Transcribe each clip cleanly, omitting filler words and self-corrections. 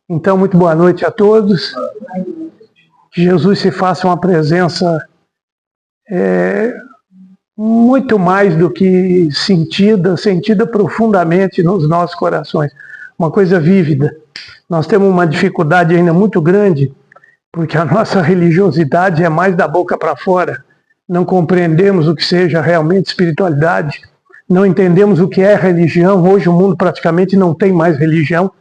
Então, muito boa noite a todos. Que Jesus se faça uma presença muito mais do que sentida profundamente nos nossos corações. Uma coisa vívida. Nós temos uma dificuldade ainda muito grande, porque a nossa religiosidade é mais da boca para fora. Não compreendemos o que seja realmente espiritualidade. Não entendemos o que é religião. Hoje o mundo praticamente não tem mais religião.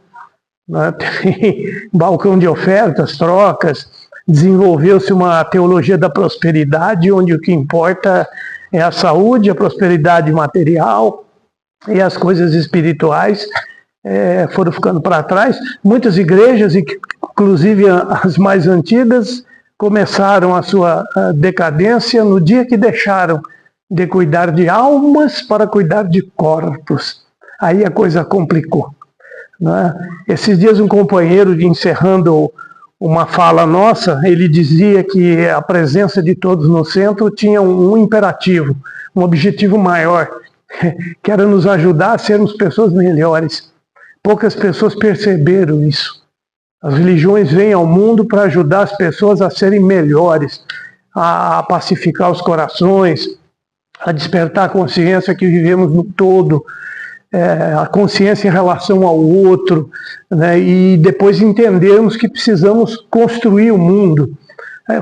Tem balcão de ofertas, trocas, desenvolveu-se uma teologia da prosperidade, onde o que importa é a saúde, a prosperidade material e as coisas espirituais foram ficando para trás. Muitas igrejas, inclusive as mais antigas, começaram a sua decadência no dia que deixaram de cuidar de almas para cuidar de corpos. Aí a coisa complicou. Esses dias um companheiro, encerrando uma fala nossa, ele dizia que a presença de todos no centro tinha um imperativo, um objetivo maior, que era nos ajudar a sermos pessoas melhores. Poucas pessoas perceberam isso. As religiões vêm ao mundo para ajudar as pessoas a serem melhores, a pacificar os corações, a despertar a consciência que vivemos no todo, a consciência em relação ao outro, né? E depois entendermos que precisamos construir o mundo.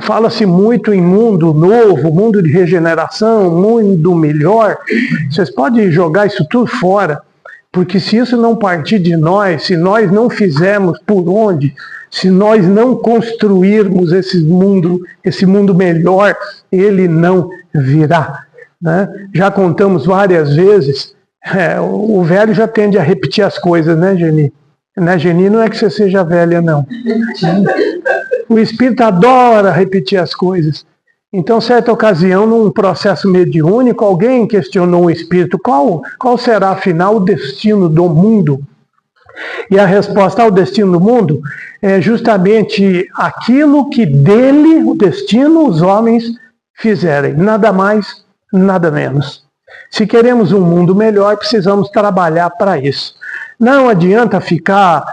Fala-se muito em mundo novo, mundo de regeneração, mundo melhor. Vocês podem jogar isso tudo fora, porque se isso não partir de nós, se nós não fizermos por onde, se nós não construirmos esse mundo melhor, ele não virá, né? Já contamos várias vezes. O velho já tende a repetir as coisas, né, Geni? Né, Geni? Não é que você seja velha, não. O espírito adora repetir as coisas. Então, certa ocasião, num processo mediúnico, alguém questionou o espírito: qual será, afinal, o destino do mundo? E a resposta ao destino do mundo é justamente aquilo que dele, o destino, os homens fizerem. Nada mais, nada menos. Se queremos um mundo melhor, precisamos trabalhar para isso. Não adianta ficar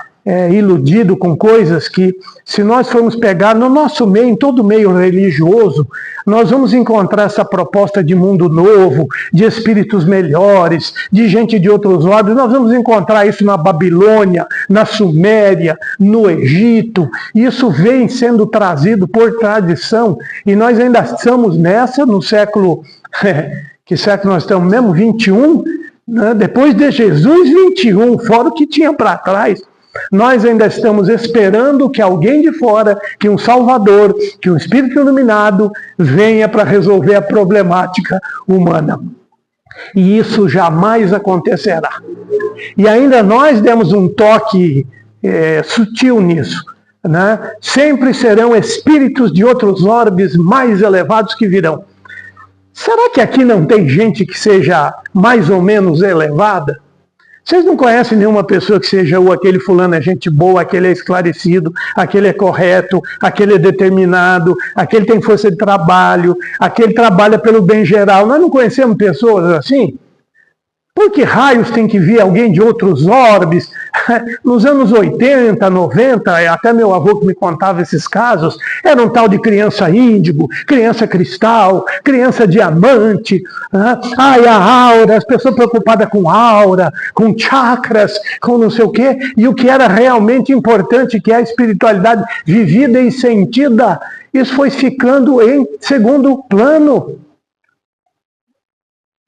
iludido com coisas que, se nós formos pegar no nosso meio, em todo meio religioso, nós vamos encontrar essa proposta de mundo novo, de espíritos melhores, de gente de outros lados. Nós vamos encontrar isso na Babilônia, na Suméria, no Egito. Isso vem sendo trazido por tradição, e nós ainda estamos nessa, no século... Que século nós estamos mesmo? 21, né? Depois de Jesus, 21, fora o que tinha para trás. Nós ainda estamos esperando que alguém de fora, que um Salvador, que um Espírito iluminado venha para resolver a problemática humana. E isso jamais acontecerá. E ainda nós demos um toque sutil nisso, né? Sempre serão espíritos de outros orbes mais elevados que virão. Será que aqui não tem gente que seja mais ou menos elevada? Vocês não conhecem nenhuma pessoa que seja aquele fulano é gente boa, aquele é esclarecido, aquele é correto, aquele é determinado, aquele tem força de trabalho, aquele trabalha pelo bem geral. Nós não conhecemos pessoas assim? Por que raios tem que vir alguém de outros orbes? Nos anos 80, 90, até meu avô que me contava esses casos, era um tal de criança índigo, criança cristal, criança diamante, a aura, as pessoas preocupadas com aura, com chakras, com não sei o quê, e o que era realmente importante, que é a espiritualidade vivida e sentida, isso foi ficando em segundo plano.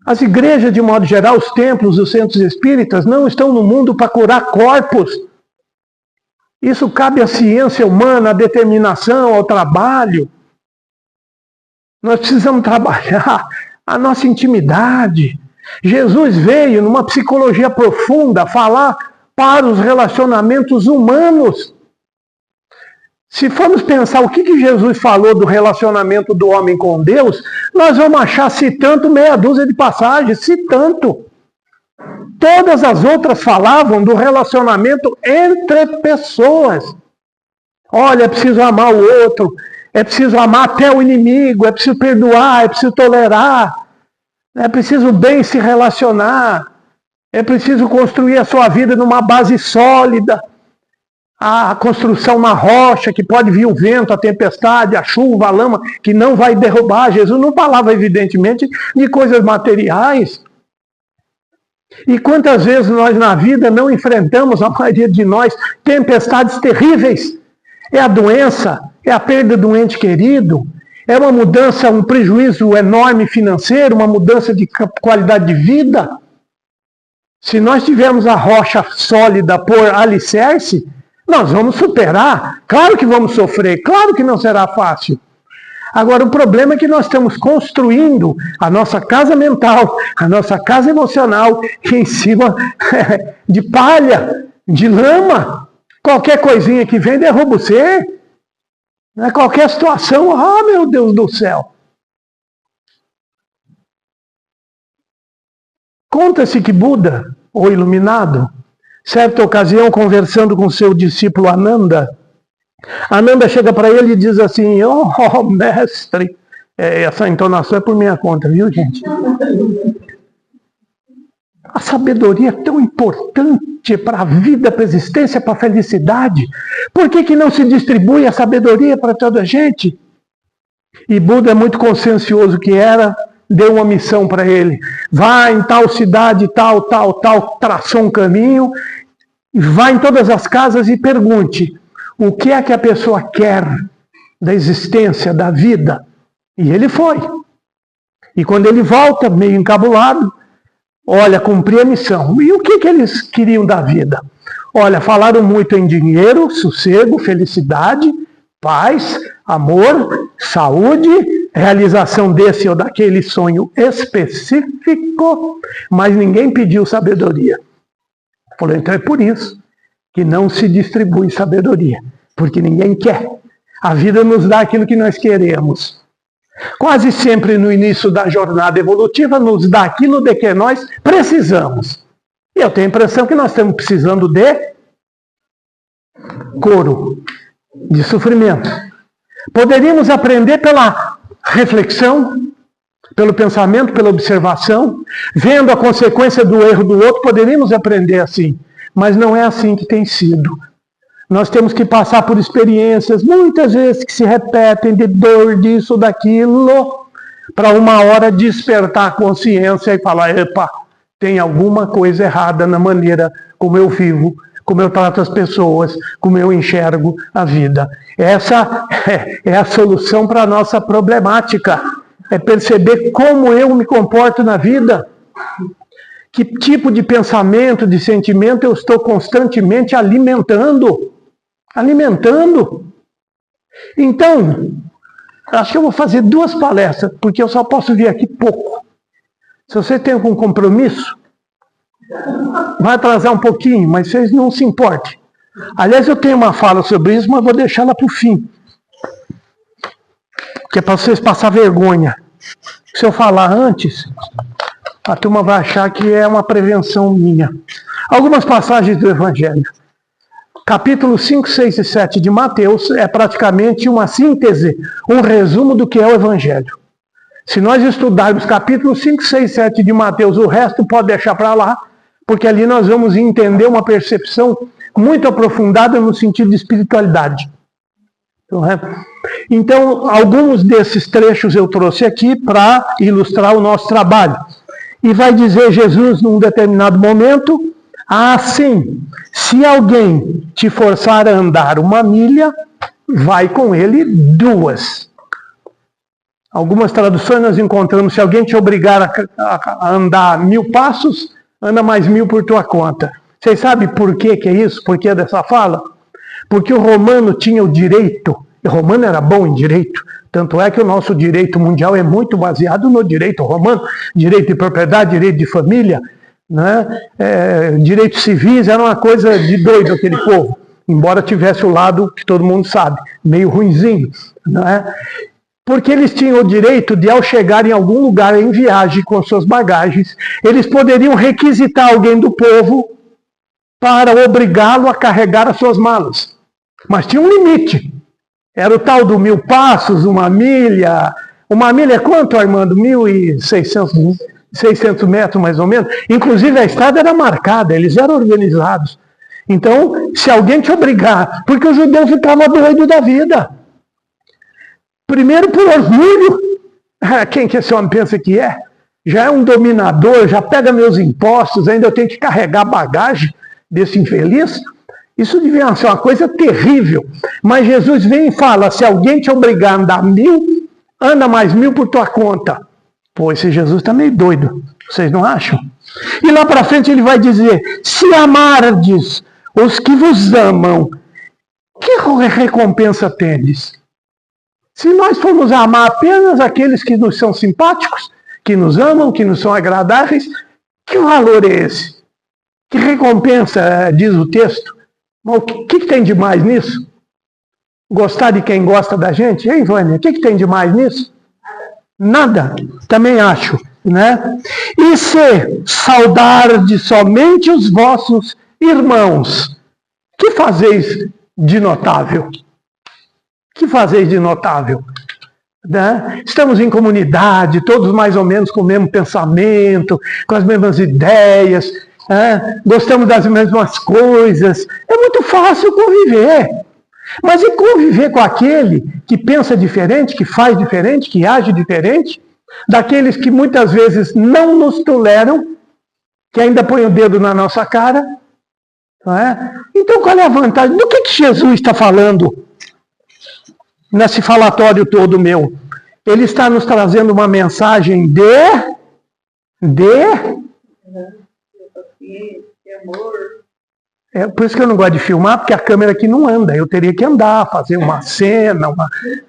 As igrejas, de modo geral, os templos, os centros espíritas, não estão no mundo para curar corpos. Isso cabe à ciência humana, à determinação, ao trabalho. Nós precisamos trabalhar a nossa intimidade. Jesus veio, numa psicologia profunda, falar para os relacionamentos humanos. Se formos pensar o que Jesus falou do relacionamento do homem com Deus, nós vamos achar, citando, meia dúzia de passagens, citando. Todas as outras falavam do relacionamento entre pessoas. Olha, é preciso amar o outro, é preciso amar até o inimigo, é preciso perdoar, é preciso tolerar, é preciso bem se relacionar, é preciso construir a sua vida numa base sólida. a construção na rocha, que pode vir o vento, a tempestade, a chuva, a lama, que não vai derrubar. Jesus não falava, evidentemente, de coisas materiais. E quantas vezes nós na vida não enfrentamos, a maioria de nós, tempestades terríveis? É a doença, é a perda de um ente querido, é uma mudança, um prejuízo enorme financeiro, uma mudança de qualidade de vida. Se nós tivermos a rocha sólida por alicerce, nós vamos superar. Claro que vamos sofrer, claro que não será fácil. Agora, o problema é que nós estamos construindo a nossa casa mental, a nossa casa emocional, em cima de palha, de lama. Qualquer coisinha que vem derruba você. Qualquer situação, ah, meu Deus do céu. Conta-se que Buda, o iluminado, certa ocasião, conversando com seu discípulo Ananda, Ananda chega para ele e diz assim: oh, mestre, essa entonação é por minha conta, viu, gente? A sabedoria é tão importante para a vida, para a existência, para a felicidade. Por que não se distribui a sabedoria para toda a gente? E Buda, muito consciencioso que era, deu uma missão para ele. Vai em tal cidade, tal, traçou um caminho, vai em todas as casas e pergunte o que é que a pessoa quer da existência, da vida. E ele foi. E quando ele volta, meio encabulado, olha, cumpri a missão. E o que eles queriam da vida? Olha, falaram muito em dinheiro, sossego, felicidade, paz, amor, saúde, realização desse ou daquele sonho específico, mas ninguém pediu sabedoria. Falou, então é por isso que não se distribui sabedoria, porque ninguém quer. A vida nos dá aquilo que nós queremos. Quase sempre no início da jornada evolutiva nos dá aquilo de que nós precisamos. E eu tenho a impressão que nós estamos precisando de coro, de sofrimento. Poderíamos aprender pela reflexão, pelo pensamento, pela observação, vendo a consequência do erro do outro, poderíamos aprender assim. Mas não é assim que tem sido. Nós temos que passar por experiências, muitas vezes que se repetem, de dor, disso, daquilo, para uma hora despertar a consciência e falar, epa, tem alguma coisa errada na maneira como eu vivo, como eu trato as pessoas, como eu enxergo a vida. Essa é a solução para a nossa problemática. É perceber como eu me comporto na vida. Que tipo de pensamento, de sentimento eu estou constantemente alimentando. Então, acho que eu vou fazer 2 palestras, porque eu só posso vir aqui pouco. Se você tem algum compromisso, vai atrasar um pouquinho, mas vocês não se importem. Aliás, eu tenho uma fala sobre isso, mas vou deixá-la para o fim. Que é para vocês passar vergonha. Se eu falar antes, a turma vai achar que é uma prevenção minha. Algumas passagens do Evangelho. Capítulo 5, 6 e 7 de Mateus é praticamente uma síntese, um resumo do que é o Evangelho. Se nós estudarmos capítulo 5, 6 e 7 de Mateus, o resto pode deixar para lá, porque ali nós vamos entender uma percepção muito aprofundada no sentido de espiritualidade. Então, alguns desses trechos eu trouxe aqui para ilustrar o nosso trabalho. E vai dizer Jesus num determinado momento, assim, se alguém te forçar a andar 1 milha, vai com ele 2. Algumas traduções nós encontramos, se alguém te obrigar a andar 1000 passos, anda mais 1000 por tua conta. Vocês sabem por que é isso? Por que dessa fala? Porque o romano tinha o direito, o romano era bom em direito, tanto é que o nosso direito mundial é muito baseado no direito romano, direito de propriedade, direito de família, né? Direitos civis, era uma coisa de doido aquele povo, embora tivesse o lado que todo mundo sabe, meio ruinzinho, né? Porque eles tinham o direito de, ao chegar em algum lugar em viagem com suas bagagens, eles poderiam requisitar alguém do povo para obrigá-lo a carregar as suas malas. Mas tinha um limite. Era o tal do 1000 passos, 1 milha. 1 milha é quanto, Armando? 1.600 metros, mais ou menos. Inclusive, a estrada era marcada, eles eram organizados. Então, se alguém te obrigar, porque o judeu ficava doido da vida. Primeiro por orgulho. Quem que esse homem pensa que é? Já é um dominador, já pega meus impostos, ainda eu tenho que carregar bagagem desse infeliz. Isso devia ser uma coisa terrível. Mas Jesus vem e fala, se alguém te obrigar a andar 1000, anda mais 1000 por tua conta. Pô, esse Jesus está meio doido. Vocês não acham? E lá para frente ele vai dizer, se amardes os que vos amam, que recompensa tendes? Se nós formos amar apenas aqueles que nos são simpáticos, que nos amam, que nos são agradáveis, que valor é esse? Que recompensa, diz o texto? Mas o que tem de mais nisso? Gostar de quem gosta da gente? Hein, Vânia? O que tem de mais nisso? Nada. Também acho. Né? E se saudardes somente os vossos irmãos, que fazeis de notável? Que fazeis de notável? Né? Estamos em comunidade, todos mais ou menos com o mesmo pensamento, com as mesmas ideias, gostamos das mesmas coisas. É muito fácil conviver. Mas e conviver com aquele que pensa diferente, que faz diferente, que age diferente? Daqueles que muitas vezes não nos toleram, que ainda põem o dedo na nossa cara. Não é? Então qual é a vantagem? Do que Jesus está falando nesse falatório todo meu? Ele está nos trazendo uma mensagem de amor. É por isso que eu não gosto de filmar, porque a câmera aqui não anda. Eu teria que andar, fazer uma cena,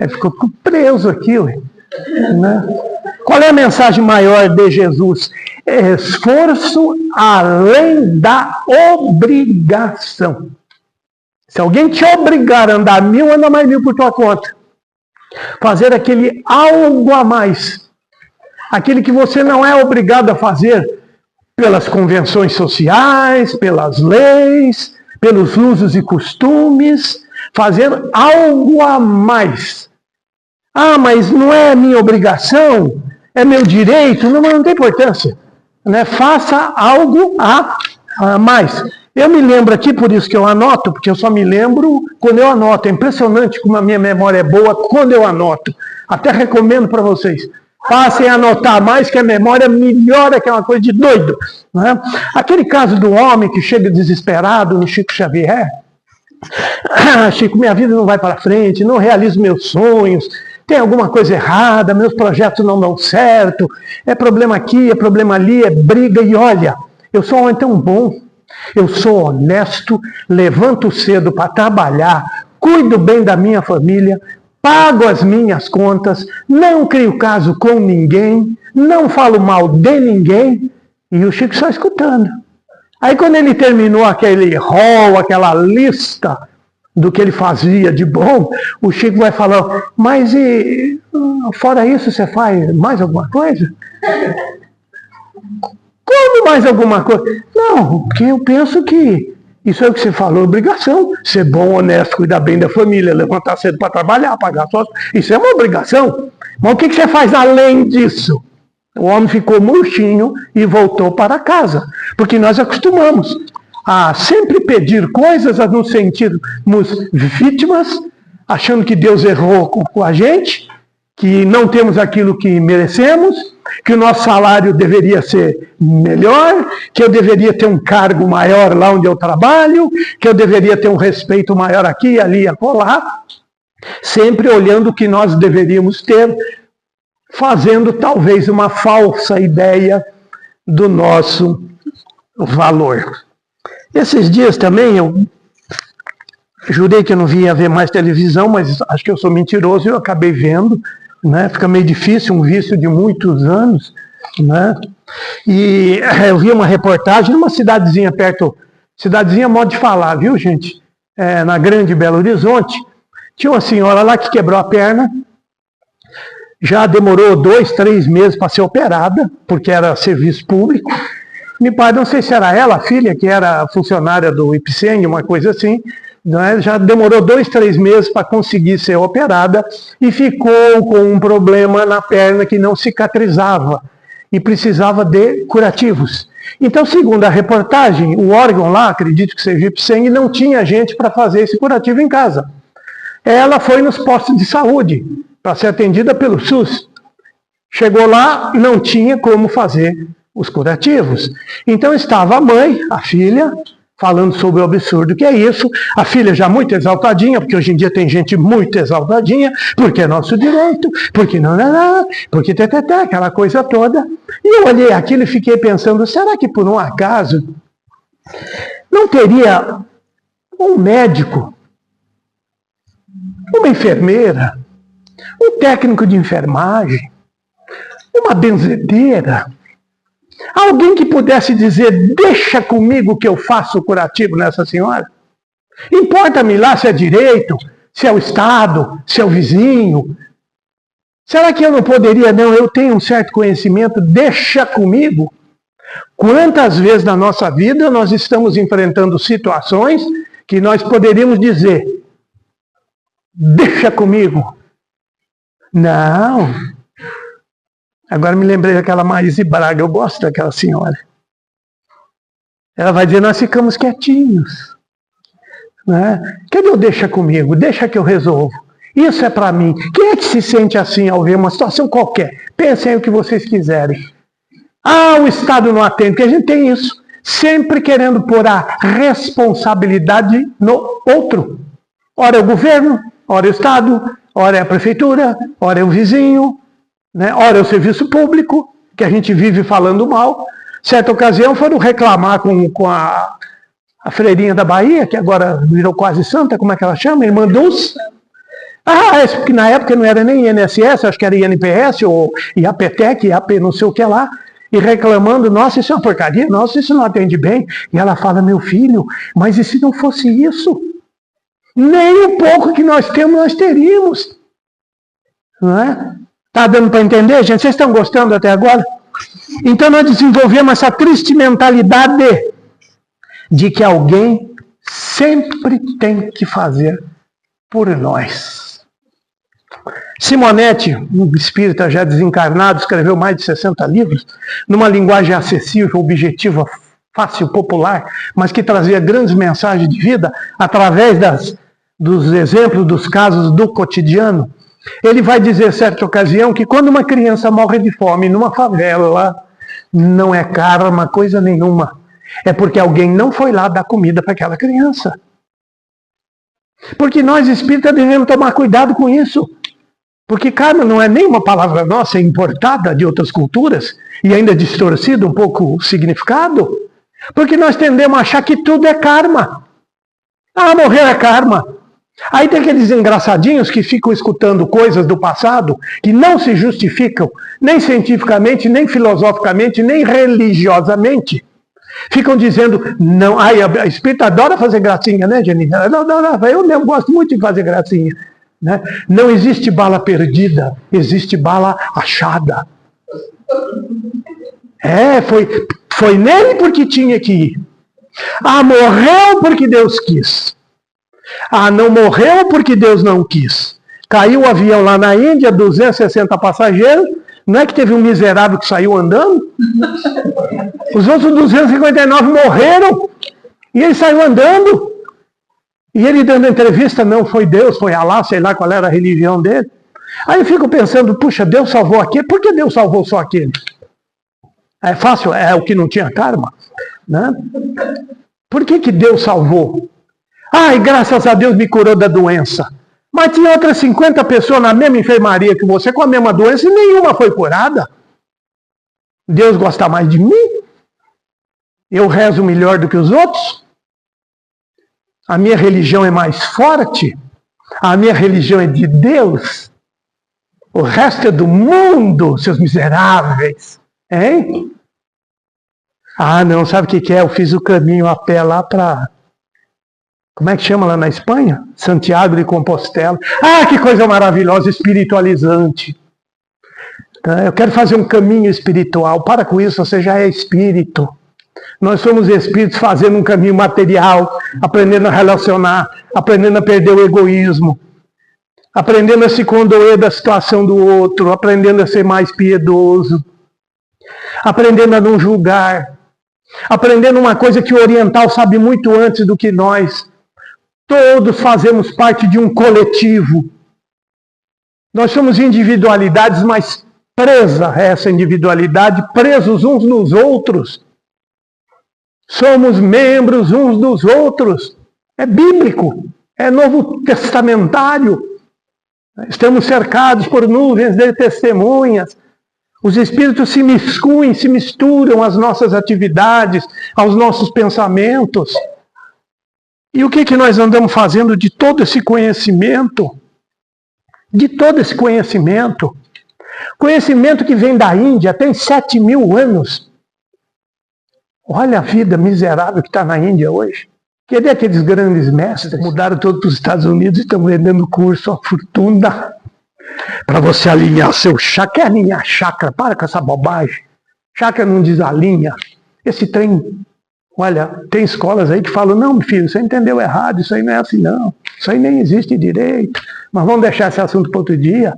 ficou preso aqui. Né? Qual é a mensagem maior de Jesus? Esforço além da obrigação. Se alguém te obrigar a andar 1000, anda mais 1000 por tua conta. Fazer aquele algo a mais. Aquele que você não é obrigado a fazer pelas convenções sociais, pelas leis, pelos usos e costumes. Fazer algo a mais. Ah, mas não é minha obrigação, é meu direito, não tem importância. Né? Faça algo a mais. Eu me lembro aqui, por isso que eu anoto, porque eu só me lembro quando eu anoto. É impressionante como a minha memória é boa quando eu anoto. Até recomendo para vocês. Passem a anotar mais, que a memória melhora, que é uma coisa de doido. Né? Aquele caso do homem que chega desesperado no Chico Xavier. Chico, minha vida não vai para frente, não realizo meus sonhos. Tem alguma coisa errada, meus projetos não dão certo, é problema aqui, é problema ali, é briga. E olha, eu sou um homem tão bom, eu sou honesto, levanto cedo para trabalhar, cuido bem da minha família, pago as minhas contas, não crio caso com ninguém, não falo mal de ninguém, e o Chico só escutando. Aí quando ele terminou aquele rol, aquela lista do que ele fazia de bom, o Chico vai falar, mas e fora isso você faz mais alguma coisa? Como mais alguma coisa? Não, porque eu penso que isso é o que você falou, obrigação. Ser bom, honesto, cuidar bem da família, levantar cedo para trabalhar, pagar só. Isso é uma obrigação. Mas o que você faz além disso? O homem ficou murchinho e voltou para casa. Porque nós acostumamos a sempre pedir coisas, a nos sentirmos vítimas, achando que Deus errou com a gente, que não temos aquilo que merecemos, que o nosso salário deveria ser melhor, que eu deveria ter um cargo maior lá onde eu trabalho, que eu deveria ter um respeito maior aqui, ali e acolá, sempre olhando o que nós deveríamos ter, fazendo talvez uma falsa ideia do nosso valor. Esses dias também eu jurei que eu não ia ver mais televisão, mas acho que eu sou mentiroso e eu acabei vendo. Né? Fica meio difícil, um vício de muitos anos. Né? E eu vi uma reportagem numa cidadezinha perto, cidadezinha modo de falar, viu gente? Na Grande Belo Horizonte, tinha uma senhora lá que quebrou a perna, já demorou 2, 3 meses para ser operada, porque era serviço público. Me parece, não sei se era ela, a filha, que era funcionária do IPSENG, uma coisa assim, né? Já demorou 2, 3 meses para conseguir ser operada e ficou com um problema na perna que não cicatrizava e precisava de curativos. Então, segundo a reportagem, o órgão lá, acredito que seja Ipseng, não tinha gente para fazer esse curativo em casa. Ela foi nos postos de saúde para ser atendida pelo SUS. Chegou lá, não tinha como fazer os curativos. Então estava a mãe, a filha, falando sobre o absurdo que é isso. A filha já muito exaltadinha, porque hoje em dia tem gente muito exaltadinha, porque é nosso direito, porque não, porque aquela coisa toda. E eu olhei aquilo e fiquei pensando, será que por um acaso não teria um médico, uma enfermeira, um técnico de enfermagem, uma benzedeira, alguém que pudesse dizer, deixa comigo que eu faço o curativo nessa senhora? Importa-me lá se é direito, se é o Estado, se é o vizinho. Será que eu não poderia, não, eu tenho um certo conhecimento, deixa comigo? Quantas vezes na nossa vida nós estamos enfrentando situações que nós poderíamos dizer, deixa comigo? Não. Agora me lembrei daquela Maíse Braga, eu gosto daquela senhora. Ela vai dizer, nós ficamos quietinhos. Né? Cadê o deixa comigo? Deixa que eu resolvo. Isso é para mim. Quem é que se sente assim ao ver uma situação qualquer? Pensem o que vocês quiserem. Ah, o Estado não atende, porque a gente tem isso. Sempre querendo pôr a responsabilidade no outro. Ora é o governo, ora é o Estado, ora é a prefeitura, ora é o vizinho. Né? Ora, é o serviço público, que a gente vive falando mal. Certa ocasião foram reclamar com a freirinha da Bahia, que agora virou quase santa, como é que ela chama? Irmã Dulce. Porque na época não era nem INSS, acho que era INPS, ou IAPTEC, IAP não sei o que lá, e reclamando, nossa, isso é uma porcaria, nossa, isso não atende bem. E ela fala, meu filho, mas e se não fosse isso? Nem um pouco que nós temos, nós teríamos. Não é? Está dando para entender, gente? Vocês estão gostando até agora? Então nós desenvolvemos essa triste mentalidade de que alguém sempre tem que fazer por nós. Simonetti, um espírita já desencarnado, escreveu mais de 60 livros, numa linguagem acessível, objetiva, fácil, popular, mas que trazia grandes mensagens de vida através dos exemplos, dos casos do cotidiano. Ele vai dizer, certa ocasião, que quando uma criança morre de fome numa favela, não é karma, coisa nenhuma. É porque alguém não foi lá dar comida para aquela criança. Porque nós espíritas devemos tomar cuidado com isso. Porque karma não é nem uma palavra nossa, é importada de outras culturas, e ainda distorcida um pouco o significado. Porque nós tendemos a achar que tudo é karma. Ah, morrer é karma. Aí tem aqueles engraçadinhos que ficam escutando coisas do passado que não se justificam, nem cientificamente, nem filosoficamente, nem religiosamente. Ficam dizendo, não, a espírita adora fazer gracinha, né, Janine? Não, eu mesmo gosto muito de fazer gracinha. Né? Não existe bala perdida, existe bala achada. Foi nele porque tinha que ir. Ah, morreu porque Deus quis. Ah, não morreu porque Deus não quis. Caiu o avião lá na Índia, 260 passageiros. Não é que teve um miserável que saiu andando? Os outros 259 morreram. E ele saiu andando. E ele dando entrevista, não foi Deus, foi Alá, sei lá qual era a religião dele. Aí eu fico pensando, puxa, Deus salvou aquele, por que Deus salvou só aquele? É fácil, é o que não tinha karma. Né? Por que Deus salvou? Ai, graças a Deus me curou da doença. Mas tinha outras 50 pessoas na mesma enfermaria que você, com a mesma doença, e nenhuma foi curada. Deus gosta mais de mim? Eu rezo melhor do que os outros? A minha religião é mais forte? A minha religião é de Deus? O resto é do mundo, seus miseráveis. Hein? Ah, não, sabe o que é? Eu fiz o caminho a pé lá para... Como é que chama lá na Espanha? Santiago de Compostela. Ah, que coisa maravilhosa, espiritualizante. Eu quero fazer um caminho espiritual. Para com isso, você já é espírito. Nós somos espíritos fazendo um caminho material, aprendendo a relacionar, aprendendo a perder o egoísmo, aprendendo a se condoer da situação do outro, aprendendo a ser mais piedoso, aprendendo a não julgar, aprendendo uma coisa que o oriental sabe muito antes do que nós. Todos fazemos parte de um coletivo. Nós somos individualidades, mas presa a essa individualidade, presos uns nos outros. Somos membros uns dos outros. É bíblico, é novo testamentário. Estamos cercados por nuvens de testemunhas. Os espíritos se miscuem, se misturam às nossas atividades, aos nossos pensamentos. E o que nós andamos fazendo de todo esse conhecimento? De todo esse conhecimento. Conhecimento que vem da Índia, tem 7.000 anos. Olha a vida miserável que está na Índia hoje. Cadê aqueles grandes mestres? Mudaram todos para os Estados Unidos e estão vendendo curso a fortuna para você alinhar seu chakra. Quer alinhar chakra? Para com essa bobagem. Chakra não desalinha. Esse trem... Olha, tem escolas aí que falam, não, meu filho, você entendeu errado, isso aí não é assim não. Isso aí nem existe direito. Mas vamos deixar esse assunto para outro dia.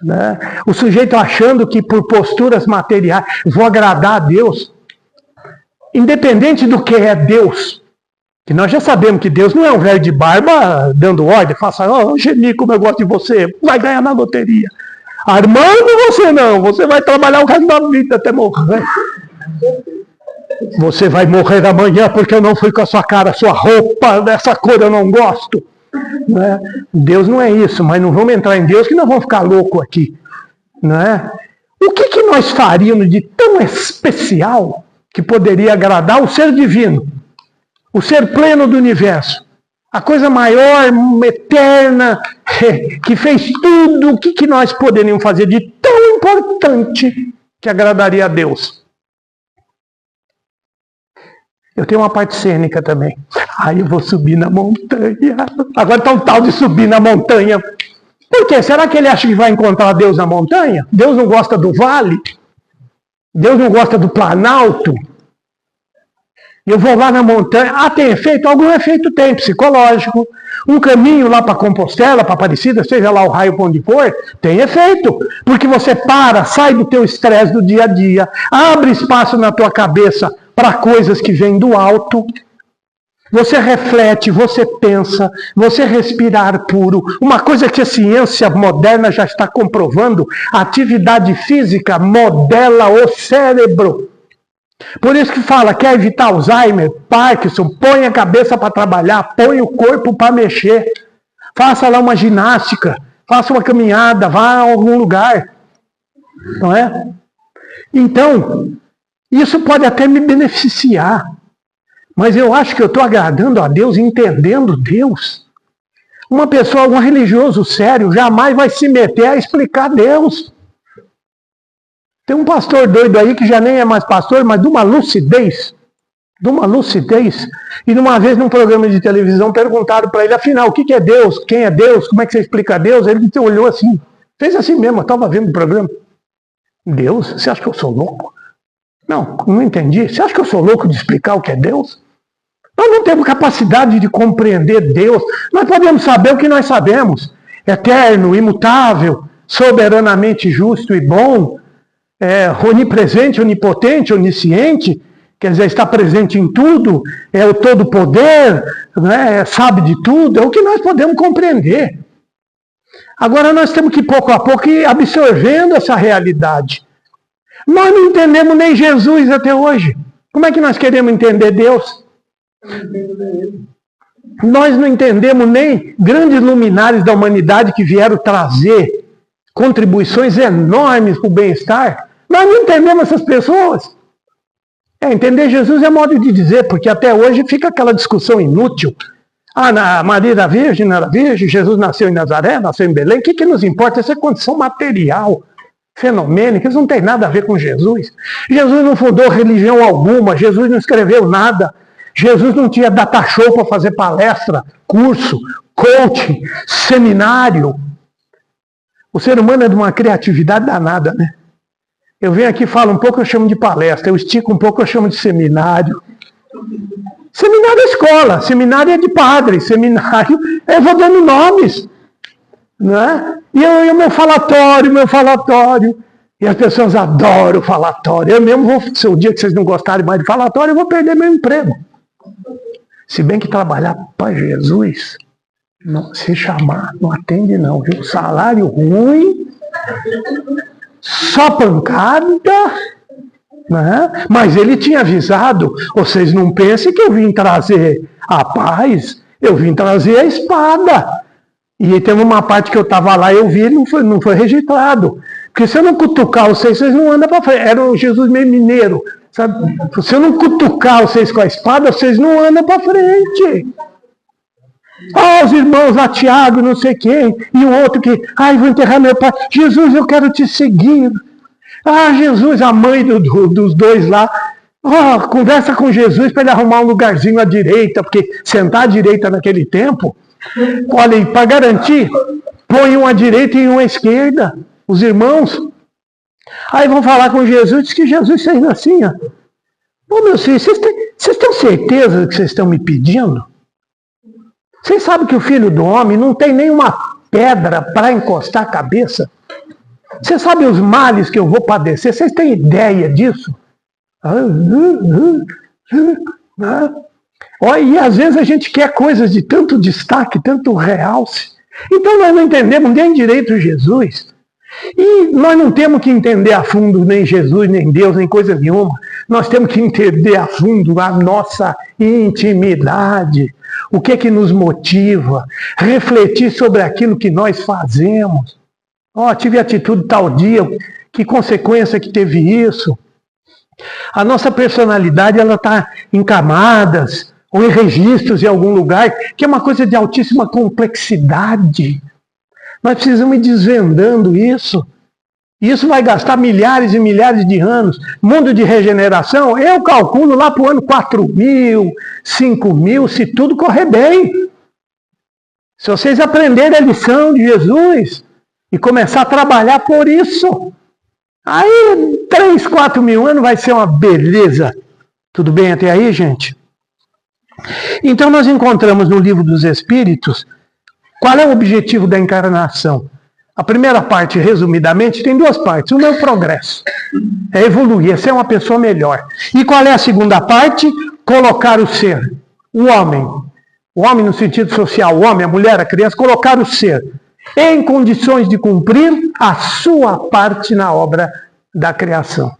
Né? O sujeito achando que por posturas materiais, vou agradar a Deus. Independente do que é Deus. Que nós já sabemos que Deus não é um velho de barba dando ordem, faça, Geni, como eu gosto de você, vai ganhar na loteria. Armando você não, você vai trabalhar o resto da vida até morrer. Você vai morrer amanhã porque eu não fui com a sua cara, sua roupa, dessa cor eu não gosto. Né? Deus não é isso, mas não vamos entrar em Deus que nós vamos ficar loucos aqui. Né? O que nós faríamos de tão especial que poderia agradar o ser divino, o ser pleno do universo, a coisa maior, eterna, que fez tudo, o que nós poderíamos fazer de tão importante que agradaria a Deus? Eu tenho uma parte cênica também. Aí eu vou subir na montanha. Agora está um tal de subir na montanha. Por quê? Será que ele acha que vai encontrar Deus na montanha? Deus não gosta do vale? Deus não gosta do planalto? Eu vou lá na montanha. Ah, tem efeito? Algum efeito tem, psicológico. Um caminho lá para Compostela, para Aparecida, seja lá o raio para onde for, tem efeito. Porque você para, sai do teu estresse do dia a dia, abre espaço na tua cabeça para coisas que vêm do alto. Você reflete, você pensa, você respira ar puro. Uma coisa que a ciência moderna já está comprovando, a atividade física modela o cérebro. Por isso que fala, quer evitar Alzheimer, Parkinson, põe a cabeça para trabalhar, põe o corpo para mexer. Faça lá uma ginástica, faça uma caminhada, vá a algum lugar. Não é? Então, isso pode até me beneficiar. Mas eu acho que eu estou agradando a Deus, entendendo Deus. Uma pessoa, um religioso sério, jamais vai se meter a explicar Deus. Tem um pastor doido aí que já nem é mais pastor, mas de uma lucidez. E numa vez num programa de televisão perguntaram para ele, afinal, o que é Deus? Quem é Deus? Como é que você explica Deus? Ele olhou assim, fez assim mesmo, eu estava vendo o programa. Deus? Você acha que eu sou louco? Não entendi. Você acha que eu sou louco de explicar o que é Deus? Nós não temos capacidade de compreender Deus. Nós podemos saber o que nós sabemos. Eterno, imutável, soberanamente justo e bom, onipresente, onipotente, onisciente, quer dizer, está presente em tudo, é o todo poder, né, sabe de tudo, é o que nós podemos compreender. Agora nós temos que pouco a pouco ir absorvendo essa realidade. Nós não entendemos nem Jesus até hoje. Como é que nós queremos entender Deus? Nós não entendemos nem grandes luminares da humanidade que vieram trazer contribuições enormes para o bem-estar. Nós não entendemos essas pessoas. Entender Jesus é modo de dizer, porque até hoje fica aquela discussão inútil. Maria era virgem, não era virgem, Jesus nasceu em Nazaré, nasceu em Belém. O que nos importa? Essa é condição material, fenomênica, isso não tem nada a ver com Jesus. Jesus não fundou religião alguma, Jesus não escreveu nada. Jesus não tinha data show para fazer palestra, curso, coaching, seminário. O ser humano é de uma criatividade danada, né? Eu venho aqui, falo um pouco, eu chamo de palestra. Eu estico um pouco, eu chamo de seminário. Seminário é escola, seminário é de padre, seminário eu vou dando nomes. Né? E o meu falatório. E as pessoas adoram falatório. Eu mesmo vou, se o dia que vocês não gostarem mais de falatório, eu vou perder meu emprego. Se bem que trabalhar para Jesus, não, se chamar, não atende não, viu? Salário ruim, só pancada, né? Mas ele tinha avisado, vocês não pensem que eu vim trazer a paz, eu vim trazer a espada. E tem uma parte que eu estava lá, eu vi, não foi registrado. Porque se eu não cutucar vocês não andam para frente. Era o Jesus meio mineiro, sabe? Se eu não cutucar vocês com a espada, vocês não andam para frente. Os irmãos lá, Tiago, não sei quem, e o outro que, vou enterrar meu pai. Jesus, eu quero te seguir. Jesus, a mãe dos dois lá, conversa com Jesus para ele arrumar um lugarzinho à direita, porque sentar à direita naquele tempo, olha, para garantir, põe um à direita e um à esquerda, os irmãos. Aí vão falar com Jesus, diz que Jesus fez assim, ó. Meus filhos, vocês têm certeza do que vocês estão me pedindo? Vocês sabem que o Filho do Homem não tem nenhuma pedra para encostar a cabeça? Vocês sabem os males que eu vou padecer? Vocês têm ideia disso? E às vezes a gente quer coisas de tanto destaque, tanto realce. Então nós não entendemos nem direito Jesus. E nós não temos que entender a fundo nem Jesus, nem Deus, nem coisa nenhuma. Nós temos que entender a fundo a nossa intimidade. O que que nos motiva? Refletir sobre aquilo que nós fazemos. Tive atitude tal dia, que consequência que teve isso? A nossa personalidade, ela está em camadas ou em registros em algum lugar, que é uma coisa de altíssima complexidade. Nós precisamos ir desvendando isso. Isso vai gastar milhares e milhares de anos. Mundo de regeneração, eu calculo lá para o ano 4.000, 5.000, se tudo correr bem. Se vocês aprenderem a lição de Jesus e começar a trabalhar por isso, aí 3, 4.000 anos vai ser uma beleza. Tudo bem até aí, gente? Então nós encontramos no Livro dos Espíritos qual é o objetivo da encarnação. A primeira parte, resumidamente, tem 2 partes. Uma é o progresso, é evoluir, é ser uma pessoa melhor. E qual é a segunda parte? Colocar o ser, o homem no sentido social, o homem, a mulher, a criança, colocar o ser em condições de cumprir a sua parte na obra da criação.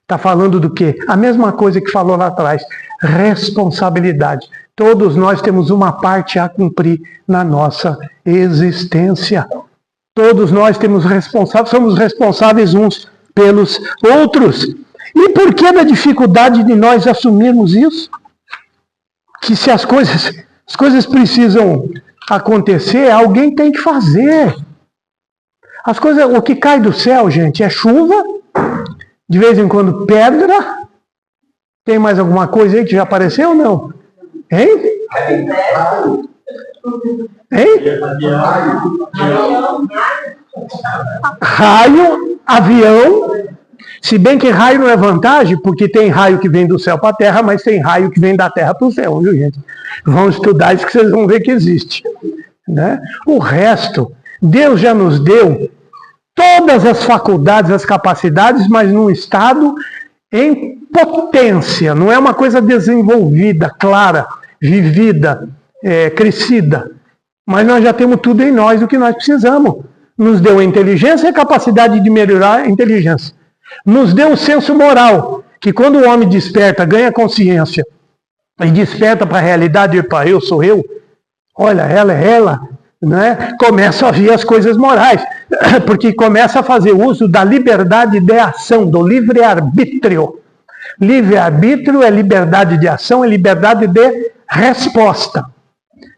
Está falando do quê? A mesma coisa que falou lá atrás, responsabilidade. Todos nós temos uma parte a cumprir na nossa existência. Todos nós somos responsáveis uns pelos outros. E por que da dificuldade de nós assumirmos isso? Que se as coisas precisam acontecer, alguém tem que fazer. As coisas, o que cai do céu, gente, é chuva, de vez em quando pedra. Tem mais alguma coisa aí que já apareceu ou não? Hein? Raio, avião. Se bem que raio não é vantagem, porque tem raio que vem do céu para a terra, mas tem raio que vem da terra para o céu, viu, gente? Vão estudar isso que vocês vão ver que existe. Né? O resto, Deus já nos deu todas as faculdades, as capacidades, mas num estado em potência. Não é uma coisa desenvolvida, clara, vivida, crescida. Mas nós já temos tudo em nós o que nós precisamos. Nos deu a inteligência e a capacidade de melhorar a inteligência. Nos deu o senso moral, que quando o homem desperta, ganha consciência, e desperta para a realidade, eu sou eu, olha, ela é ela, né? Começa a vir as coisas morais, porque começa a fazer uso da liberdade de ação, do livre-arbítrio. Livre-arbítrio é liberdade de ação, é liberdade de resposta.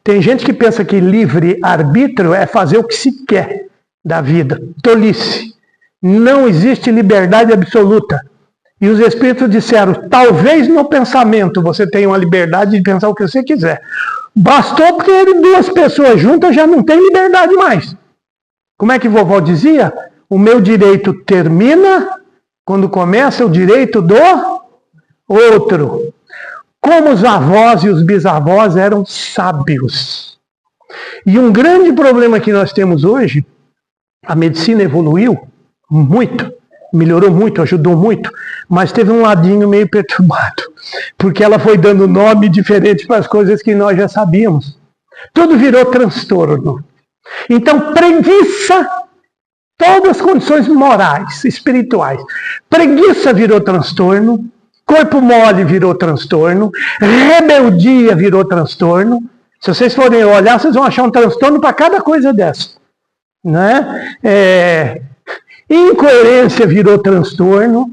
Tem gente que pensa que livre-arbítrio é fazer o que se quer da vida. Tolice. Não existe liberdade absoluta. E os Espíritos disseram, talvez no pensamento você tenha uma liberdade de pensar o que você quiser. Bastou porque 2 pessoas juntas já não tem liberdade mais. Como é que vovó dizia? O meu direito termina quando começa o direito do outro. Como os avós e os bisavós eram sábios. E um grande problema que nós temos hoje, a medicina evoluiu muito. melhorou muito, ajudou muito, mas teve um ladinho meio perturbado, porque ela foi dando nome diferente para as coisas que nós já sabíamos. Tudo virou transtorno. Então, preguiça, todas as condições morais, espirituais. Preguiça virou transtorno, corpo mole virou transtorno, rebeldia virou transtorno. Se vocês forem olhar, vocês vão achar um transtorno para cada coisa dessa. Né? Incoerência virou transtorno.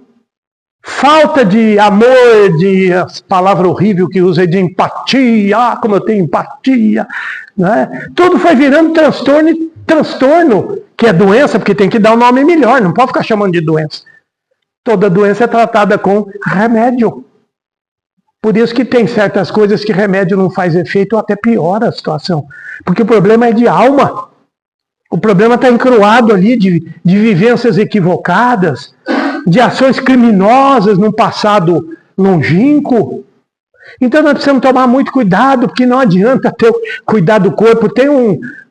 Falta de amor, de palavra horrível que usa, de empatia, como eu tenho empatia. Né? Tudo foi virando transtorno, que é doença, porque tem que dar um nome melhor, não pode ficar chamando de doença. Toda doença é tratada com remédio. Por isso que tem certas coisas que remédio não faz efeito ou até piora a situação. Porque o problema é de alma. O problema está encruado ali de vivências equivocadas, de ações criminosas num passado longínquo. Então nós precisamos tomar muito cuidado, porque não adianta cuidar do corpo. Tem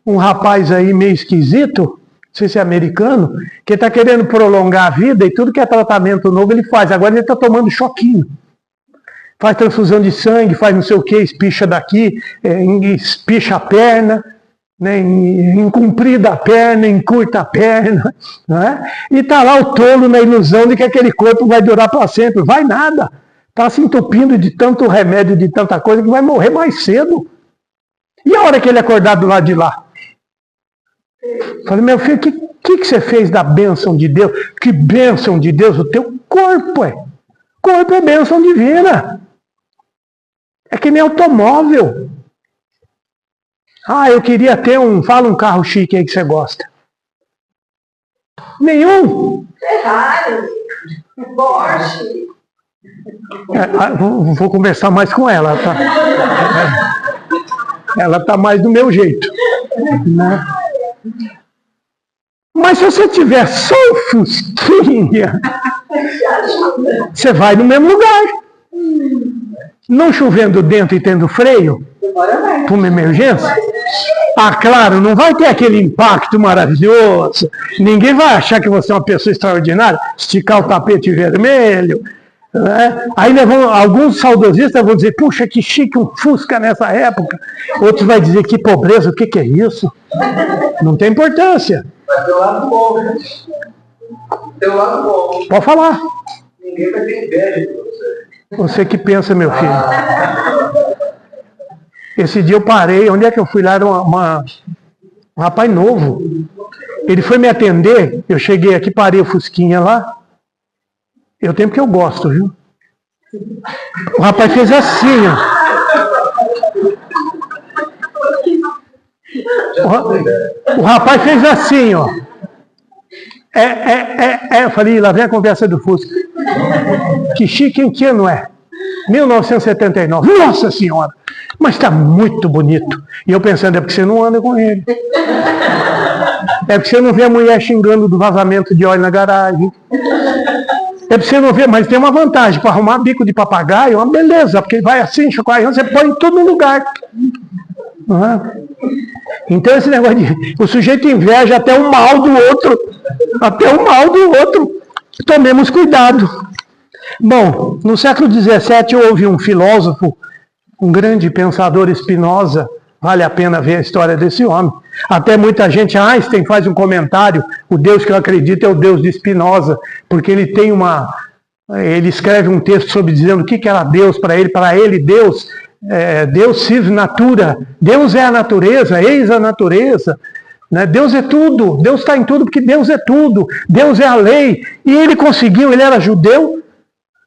um rapaz aí meio esquisito, não sei se é americano, que está querendo prolongar a vida e tudo que é tratamento novo ele faz. Agora ele está tomando choquinho. Faz transfusão de sangue, faz não sei o que, espicha daqui, espicha a perna, né, encomprida a perna, encurta a perna. Né? E está lá o tolo na ilusão de que aquele corpo vai durar para sempre. Vai nada. Está se entupindo de tanto remédio, de tanta coisa, que vai morrer mais cedo. E a hora que ele acordar do lado de lá? Falei, meu filho, o que você fez da bênção de Deus? Que bênção de Deus? O teu corpo é. Corpo é bênção divina. É que nem automóvel. Eu queria ter fala um carro chique aí que você gosta. Nenhum? Ferrari, Porsche. Vou conversar mais com ela, tá? Ela tá mais do meu jeito. Né? Mas se você tiver só um fusquinha, você vai no mesmo lugar. Não chovendo dentro e tendo freio, para uma emergência. Claro, não vai ter aquele impacto maravilhoso. Ninguém vai achar que você é uma pessoa extraordinária, esticar o tapete vermelho. Né? Aí alguns saudosistas vão dizer, puxa, que chique um Fusca nessa época. Outros vão dizer, que pobreza, o que é isso? Não tem importância. Mas tem um lado bom, né? Tem um lado bom. Pode falar. Ninguém vai ter inveja de você. Você que pensa, meu filho. Esse dia eu parei, onde é que eu fui lá? Era um rapaz novo. Ele foi me atender, eu cheguei aqui, parei o Fusquinha lá. Eu tenho porque eu gosto, viu? O rapaz fez assim, ó. O rapaz fez assim, ó. Eu falei, lá vem a conversa do Fusca. Que chique, em que ano é? 1979. Nossa Senhora! Mas está muito bonito. E eu pensando, é porque você não anda com ele. É porque você não vê a mulher xingando do vazamento de óleo na garagem. É porque você não vê, mas tem uma vantagem. Para arrumar bico de papagaio, é uma beleza. Porque vai assim, chacoalhando, você põe tudo no lugar. Então esse negócio de... O sujeito inveja até o mal do outro. Até o mal do outro. Tomemos cuidado. Bom, no século XVII houve um filósofo, um grande pensador, Spinoza. Vale a pena ver a história desse homem. Até muita gente, Einstein faz um comentário, o Deus que eu acredito é o Deus de Spinoza, porque ele tem ele escreve um texto sobre dizendo o que era Deus para ele Deus, Deus sive natura, Deus é a natureza, eis a natureza. Né? Deus é tudo, Deus está em tudo porque Deus é tudo, Deus é a lei. E ele conseguiu, ele era judeu,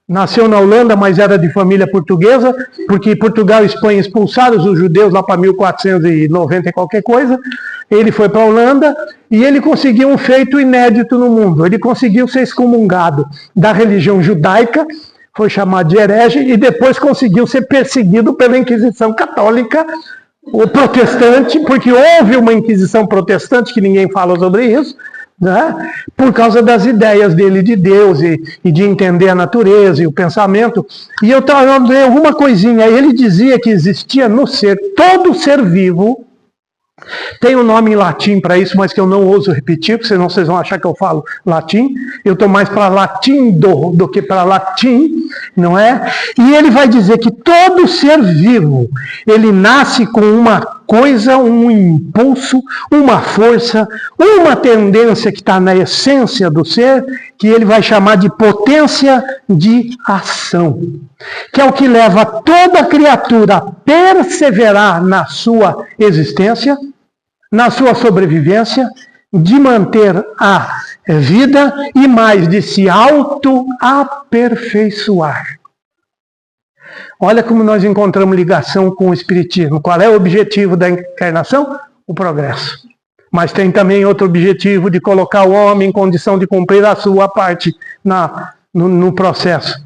nasceu na Holanda, mas era de família portuguesa, porque Portugal e Espanha expulsaram os judeus lá para 1490 e qualquer coisa. Ele foi para a Holanda e ele conseguiu um feito inédito no mundo. Ele conseguiu ser excomungado da religião judaica, foi chamado de herege, e depois conseguiu ser perseguido pela Inquisição Católica, ou protestante, porque houve uma Inquisição protestante, que ninguém fala sobre isso, né? Por causa das ideias dele de Deus e de entender a natureza e o pensamento. E eu dei alguma coisinha, ele dizia que existia no ser, todo ser vivo, Tem um nome em latim para isso, mas que eu não ouso repetir, porque senão vocês vão achar que eu falo latim. Eu estou mais para latindo do que para latim, não é? E ele vai dizer que todo ser vivo, ele nasce com uma coisa, um impulso, uma força, uma tendência que está na essência do ser, que ele vai chamar de potência de ação, que é o que leva toda criatura a perseverar na sua existência, na sua sobrevivência, de manter a vida e mais de se auto-aperfeiçoar. Olha como nós encontramos ligação com o Espiritismo. Qual é o objetivo da encarnação? O progresso. Mas tem também outro objetivo de colocar o homem em condição de cumprir a sua parte no processo,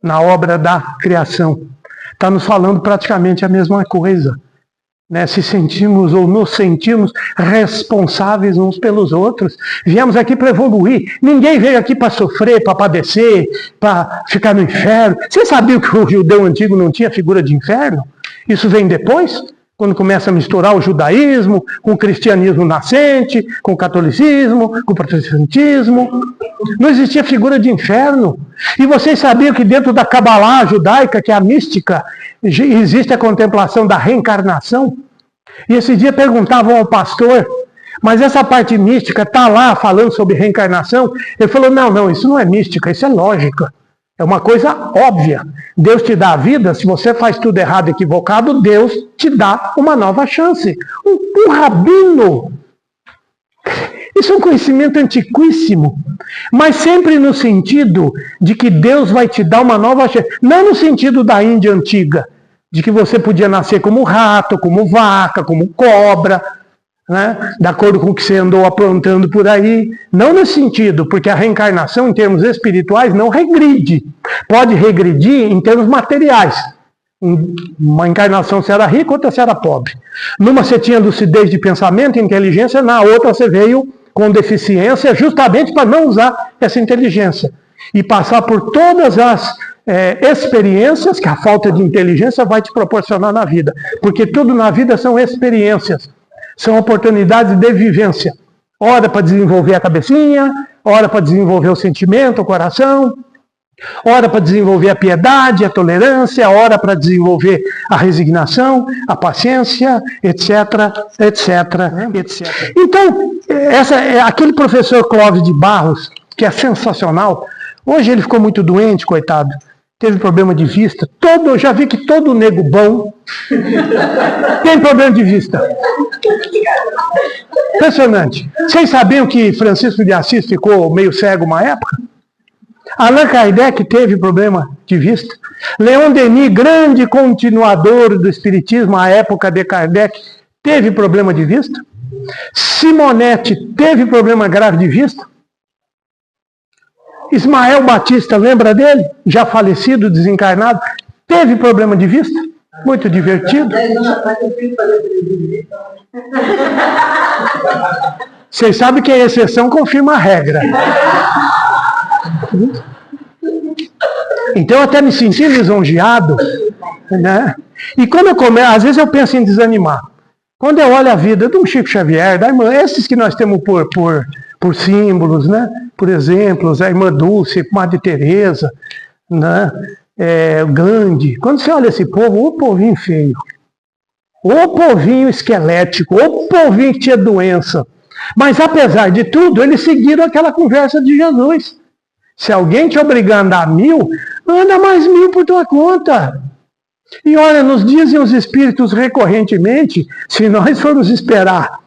na obra da criação. Está nos falando praticamente a mesma coisa. Né, se sentimos ou nos sentimos responsáveis uns pelos outros. Viemos aqui para evoluir. Ninguém veio aqui para sofrer, para padecer, para ficar no inferno. Você sabia que o judeu antigo não tinha figura de inferno? Isso vem depois, quando começa a misturar o judaísmo com o cristianismo nascente, com o catolicismo, com o protestantismo. Não existia figura de inferno. E vocês sabiam que dentro da Cabalá judaica, que é a mística, existe a contemplação da reencarnação? E esse dia perguntavam ao pastor, mas essa parte mística está lá falando sobre reencarnação? Ele falou, não, isso não é mística, isso é lógica. É uma coisa óbvia. Deus te dá a vida, se você faz tudo errado, equivocado, Deus te dá uma nova chance. Um rabino. Isso é um conhecimento antiquíssimo, mas sempre no sentido de que Deus vai te dar uma nova chance. Não no sentido da Índia antiga, de que você podia nascer como rato, como vaca, como cobra, né? De acordo com o que você andou aprontando por aí. Não nesse sentido, porque a reencarnação em termos espirituais não regride. Pode regredir em termos materiais. Uma encarnação você era rico, outra você era pobre. Numa você tinha lucidez de pensamento e inteligência, na outra você veio com deficiência justamente para não usar essa inteligência. E passar por todas as experiências que a falta de inteligência vai te proporcionar na vida. Porque tudo na vida são experiências. São oportunidades de vivência. Hora para desenvolver a cabecinha, hora para desenvolver o sentimento, o coração, hora para desenvolver a piedade, a tolerância, hora para desenvolver a resignação, a paciência, etc, etc, etc. Então, aquele professor Clóvis de Barros, que é sensacional, hoje ele ficou muito doente, coitado, teve problema de vista. Eu já vi que todo nego bom tem problema de vista. Impressionante. Vocês sabiam que Francisco de Assis ficou meio cego uma época? Allan Kardec teve problema de vista. Leon Denis, grande continuador do Espiritismo à época de Kardec, teve problema de vista. Simonetti teve problema grave de vista. Ismael Batista, lembra dele? Já falecido, desencarnado, teve problema de vista. Muito divertido. Vocês sabem que a exceção confirma a regra. Então eu até me senti lisonjeado, né? E quando eu começo, às vezes eu penso em desanimar. Quando eu olho a vida de um Chico Xavier, da irmã, esses que nós temos por símbolos, né? Por exemplos, a irmã Dulce, a Madre Teresa, né? Gandhi. Quando você olha esse povo, o povinho feio, o povinho esquelético, o povinho que tinha doença. Mas apesar de tudo, eles seguiram aquela conversa de Jesus. Se alguém te obrigar a andar 1000, anda mais 1000 por tua conta. E olha, nos dizem os espíritos recorrentemente, se nós formos esperar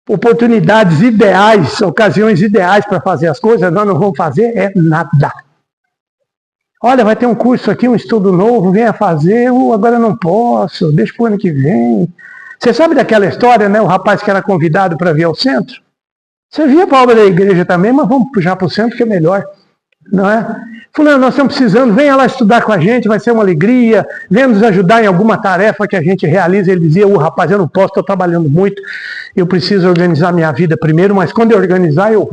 oportunidades ideais, ocasiões ideais para fazer as coisas, nós não vamos fazer nada. Olha, vai ter um curso aqui, um estudo novo, venha fazer, agora eu não posso, deixa para o ano que vem. Você sabe daquela história, né? O rapaz que era convidado para vir ao centro? Você via para a obra da igreja também, mas vamos puxar para o centro que é melhor. Não é? Fulano, nós estamos precisando, venha lá estudar com a gente, vai ser uma alegria, venha nos ajudar em alguma tarefa que a gente realiza. Ele dizia, rapaz, eu não posso, estou trabalhando muito, eu preciso organizar minha vida primeiro, mas quando eu organizar eu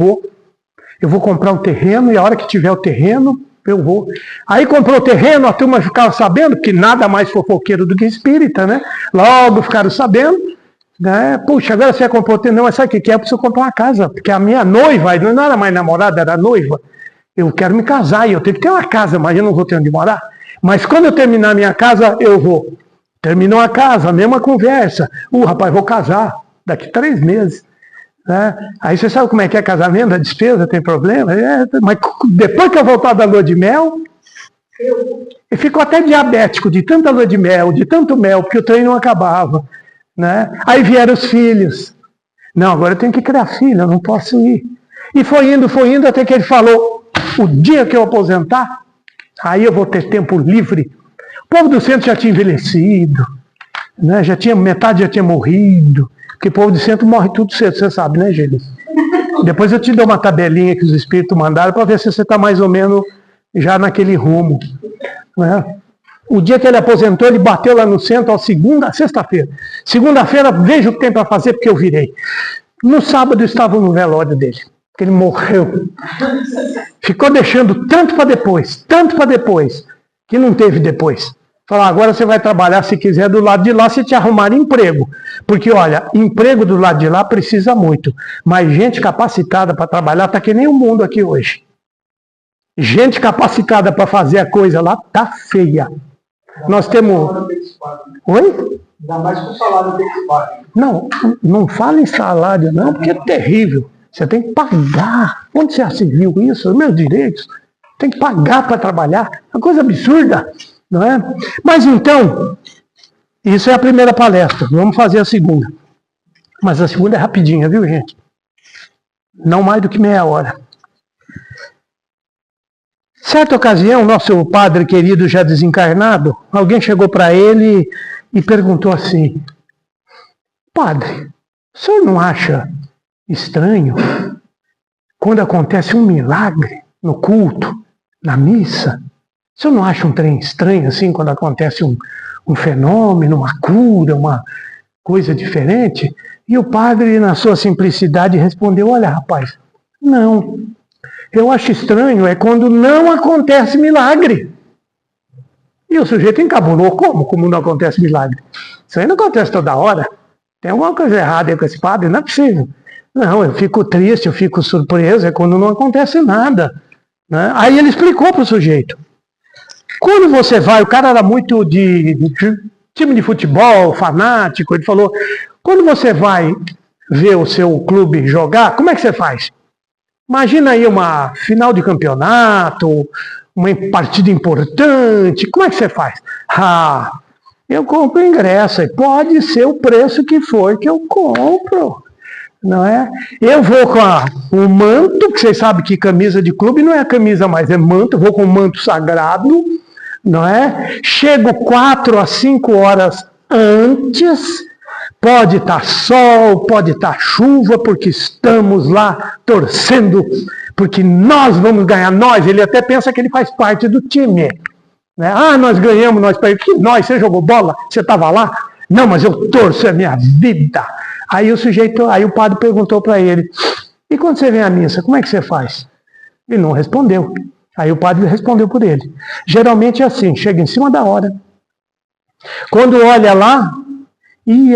vou comprar um terreno e a hora que tiver o terreno, eu vou. Aí comprou o terreno, a turma ficava sabendo, porque nada mais fofoqueiro do que espírita, né? Logo ficaram sabendo, Né? Puxa, agora você comprou, não, mas sabe o que é? Eu preciso comprar uma casa, porque a minha noiva, não era mais namorada, era noiva. Eu quero me casar e eu tenho que ter uma casa, mas eu não vou ter onde morar. Mas quando eu terminar a minha casa, eu vou. Terminou a casa, a mesma conversa. Rapaz, vou casar daqui 3 meses. Né? Aí você sabe como é que é casamento, a despesa, tem problema? Mas depois que eu voltar da lua de mel, eu fico até diabético de tanta lua de mel, de tanto mel, porque o trem não acabava. Né? Aí vieram os filhos. Não, agora eu tenho que criar filho, eu não posso ir. E foi indo, até que ele falou, o dia que eu aposentar, aí eu vou ter tempo livre. O povo do centro já tinha envelhecido, né? Metade já tinha morrido, porque o povo do centro morre tudo cedo, você sabe, né, Gênesis? Depois eu te dou uma tabelinha que os espíritos mandaram para ver se você está mais ou menos já naquele rumo. Né? O dia que ele aposentou, ele bateu lá no centro, sexta-feira. Segunda-feira, veja o que tem para fazer, porque eu virei. No sábado, eu estava no velório dele, porque ele morreu. Ficou deixando tanto para depois, que não teve depois. Falou, agora você vai trabalhar, se quiser, do lado de lá, se te arrumar emprego. Porque, olha, emprego do lado de lá precisa muito. Mas gente capacitada para trabalhar está que nem o mundo aqui hoje. Gente capacitada para fazer a coisa lá tá feia. Nós temos... Oi? Ainda mais com o salário deles pago. Não fala em salário não, porque é terrível. Você tem que pagar. Onde você já viu isso? Os meus direitos. Tem que pagar para trabalhar. É uma coisa absurda, não é? Mas então, isso é a primeira palestra. Vamos fazer a segunda. Mas a segunda é rapidinha, viu, gente? Não mais do que meia hora. Certa ocasião, nosso padre querido já desencarnado, alguém chegou para ele e perguntou assim, padre, o senhor não acha estranho quando acontece um milagre no culto, na missa? O senhor não acha um trem estranho assim quando acontece um fenômeno, uma cura, uma coisa diferente? E o padre, na sua simplicidade, respondeu, olha rapaz, não. Eu acho estranho é quando não acontece milagre. E o sujeito encabulou, como não acontece milagre? Isso aí não acontece toda hora. Tem alguma coisa errada aí com esse padre? Não é possível. Não, eu fico triste, eu fico surpreso, é quando não acontece nada. Né? Aí ele explicou para o sujeito. Quando você vai, o cara era muito de time de futebol, fanático, ele falou, quando você vai ver o seu clube jogar, como é que você faz? Imagina aí uma final de campeonato, uma partida importante, como é que você faz? Eu compro ingresso, e pode ser o preço que for que eu compro, não é? Eu vou com o manto, que vocês sabem que camisa de clube não é a camisa mais, é manto, eu vou com o manto sagrado, não é? Chego 4 a 5 horas antes. Pode estar sol, pode estar chuva, porque estamos lá torcendo, porque nós vamos ganhar, ele até pensa que ele faz parte do time. Né? Nós ganhamos, nós perdemos, você jogou bola, você estava lá? Não, mas eu torço, é minha vida. Aí o padre perguntou para ele, e quando você vem à missa, como é que você faz? Ele não respondeu. Aí o padre respondeu por ele. Geralmente é assim, chega em cima da hora. Quando olha lá,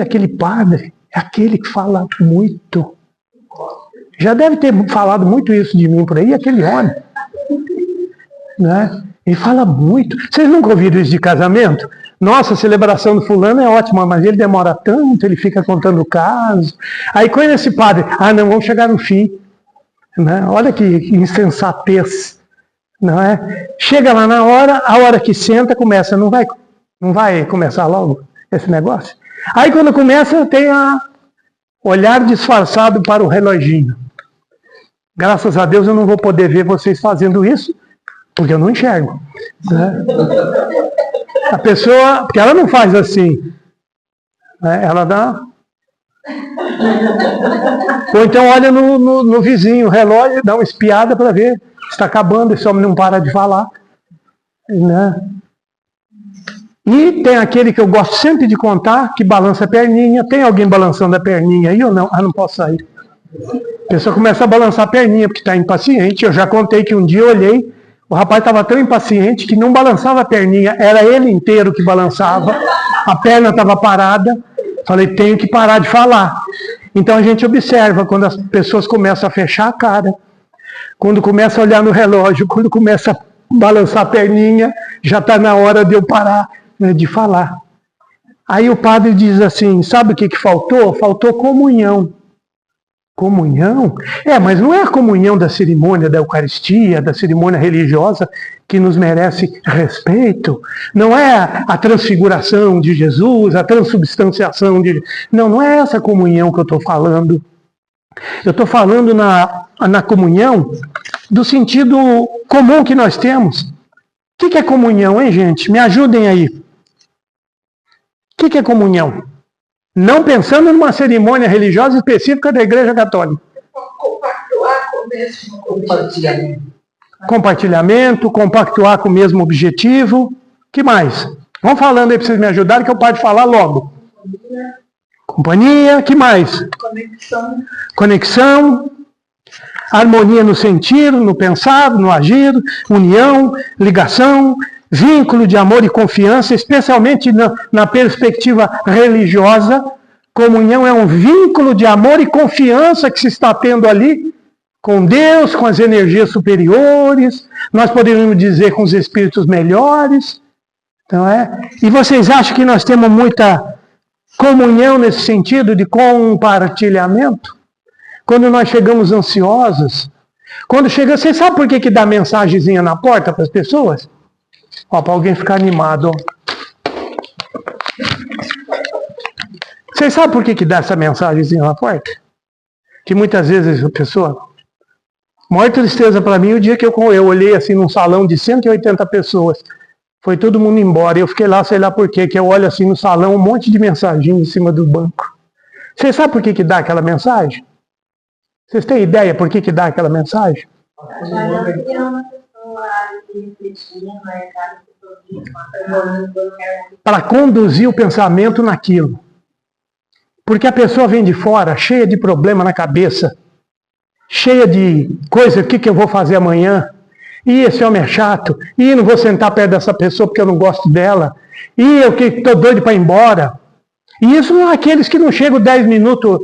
aquele padre é aquele que fala muito. Já deve ter falado muito isso de mim por aí, aquele homem. Né? Ele fala muito. Vocês nunca ouviram isso de casamento? Nossa, a celebração do fulano é ótima, mas ele demora tanto, ele fica contando o caso. Aí quando esse padre, não, vamos chegar no fim. Né? Olha que insensatez. Não é? Chega lá na hora, a hora que senta, começa, não vai começar logo esse negócio? Aí quando começa, tem olhar disfarçado para o reloginho. Graças a Deus eu não vou poder ver vocês fazendo isso, porque eu não enxergo. Né? A pessoa, porque ela não faz assim. Né? Ela dá... Ou então olha no vizinho, o relógio, dá uma espiada para ver. Está acabando, esse homem não para de falar. Né? E tem aquele que eu gosto sempre de contar, que balança a perninha. Tem alguém balançando a perninha aí ou não? Não posso sair. A pessoa começa a balançar a perninha porque está impaciente. Eu já contei que um dia eu olhei, o rapaz estava tão impaciente que não balançava a perninha, era ele inteiro que balançava, a perna estava parada. Falei, tenho que parar de falar. Então a gente observa quando as pessoas começam a fechar a cara, quando começa a olhar no relógio, quando começa a balançar a perninha, já está na hora de eu parar, né, de falar. Aí o padre diz assim, sabe o que faltou? Faltou comunhão. Comunhão? Mas não é a comunhão da cerimônia da Eucaristia, da cerimônia religiosa, que nos merece respeito. Não é a transfiguração de Jesus, a transubstanciação de... Não é essa comunhão que eu estou falando. Eu estou falando na comunhão do sentido comum que nós temos. O que é comunhão, hein, gente? Me ajudem aí. O que é comunhão? Não pensando numa cerimônia religiosa específica da Igreja Católica. Compactuar com o mesmo objetivo. Compartilhamento, compactuar com o mesmo objetivo. Que mais? Vão falando aí para vocês me ajudarem que eu paro de falar logo. Companhia, que mais? Conexão. Harmonia no sentir, no pensar, no agir. União, ligação. Vínculo de amor e confiança, especialmente na perspectiva religiosa. Comunhão é um vínculo de amor e confiança que se está tendo ali com Deus, com as energias superiores, nós poderíamos dizer com os espíritos melhores. Então, E vocês acham que nós temos muita comunhão nesse sentido de compartilhamento? Quando nós chegamos ansiosos, vocês sabem por que dá mensagenzinha na porta para as pessoas? Para alguém ficar animado. Vocês sabem por que dá essa mensagenzinha na porta? Que muitas vezes a pessoa... Maior tristeza para mim o dia que eu olhei assim num salão de 180 pessoas. Foi todo mundo embora. E eu fiquei lá, sei lá por quê, que eu olho assim no salão, um monte de mensagem em cima do banco. Vocês sabem por que dá aquela mensagem? Vocês têm ideia por que dá aquela mensagem? Para conduzir o pensamento naquilo. Porque a pessoa vem de fora, cheia de problema na cabeça, cheia de coisa, o que eu vou fazer amanhã? E esse homem é chato, e não vou sentar perto dessa pessoa porque eu não gosto dela, e eu que estou doido para ir embora. E isso não é aqueles que não chegam 10 minutos,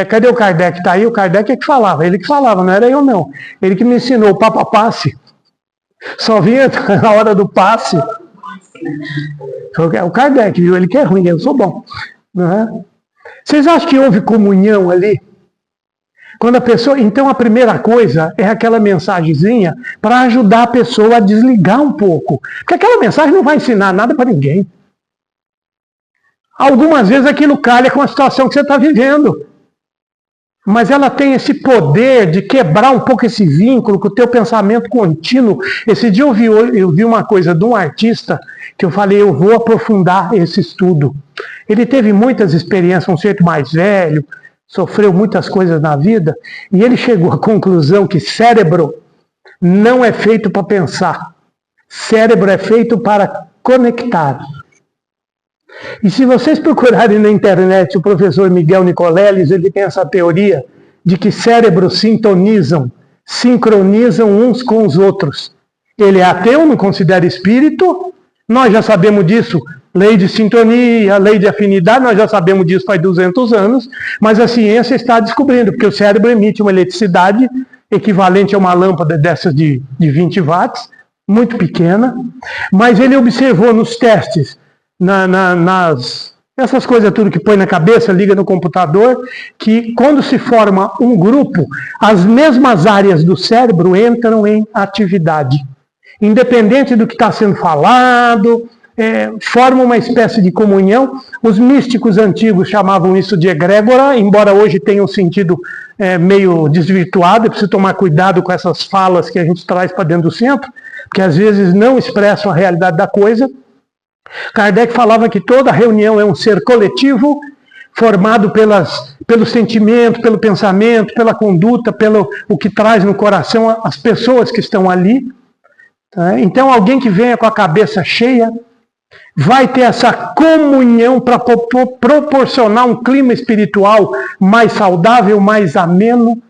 cadê o Kardec? Está aí, o Kardec é que falava, ele que falava, não era eu não. Ele que me ensinou o Papa Passe. Só vinha na hora do passe. O Kardec, viu? Ele que é ruim, eu sou bom. Não é? Vocês acham que houve comunhão ali? Quando a pessoa... Então a primeira coisa é aquela mensagenzinha para ajudar a pessoa a desligar um pouco. Porque aquela mensagem não vai ensinar nada para ninguém. Algumas vezes aquilo calha com a situação que você está vivendo. Mas ela tem esse poder de quebrar um pouco esse vínculo com o teu pensamento contínuo. Esse dia eu vi uma coisa de um artista que eu falei, eu vou aprofundar esse estudo. Ele teve muitas experiências, um sujeito mais velho, sofreu muitas coisas na vida, e ele chegou à conclusão que cérebro não é feito para pensar. Cérebro é feito para conectar. E se vocês procurarem na internet o professor Miguel Nicoleles, ele tem essa teoria de que cérebros sintonizam, sincronizam uns com os outros. Ele é ateu, não considera espírito, nós já sabemos disso, lei de sintonia, lei de afinidade, nós já sabemos disso faz 200 anos, mas a ciência está descobrindo, porque o cérebro emite uma eletricidade equivalente a uma lâmpada dessas de 20 watts, muito pequena, mas ele observou nos testes, essas coisas tudo que põe na cabeça, liga no computador, que quando se forma um grupo, as mesmas áreas do cérebro entram em atividade. Independente do que está sendo falado, forma uma espécie de comunhão. Os místicos antigos chamavam isso de egrégora, embora hoje tenha um sentido meio desvirtuado, é preciso tomar cuidado com essas falas que a gente traz para dentro do centro, porque às vezes não expressam a realidade da coisa. Kardec falava que toda reunião é um ser coletivo, formado pelo sentimento, pelo pensamento, pela conduta, pelo o que traz no coração as pessoas que estão ali. Então alguém que venha com a cabeça cheia vai ter essa comunhão para proporcionar um clima espiritual mais saudável, mais ameno,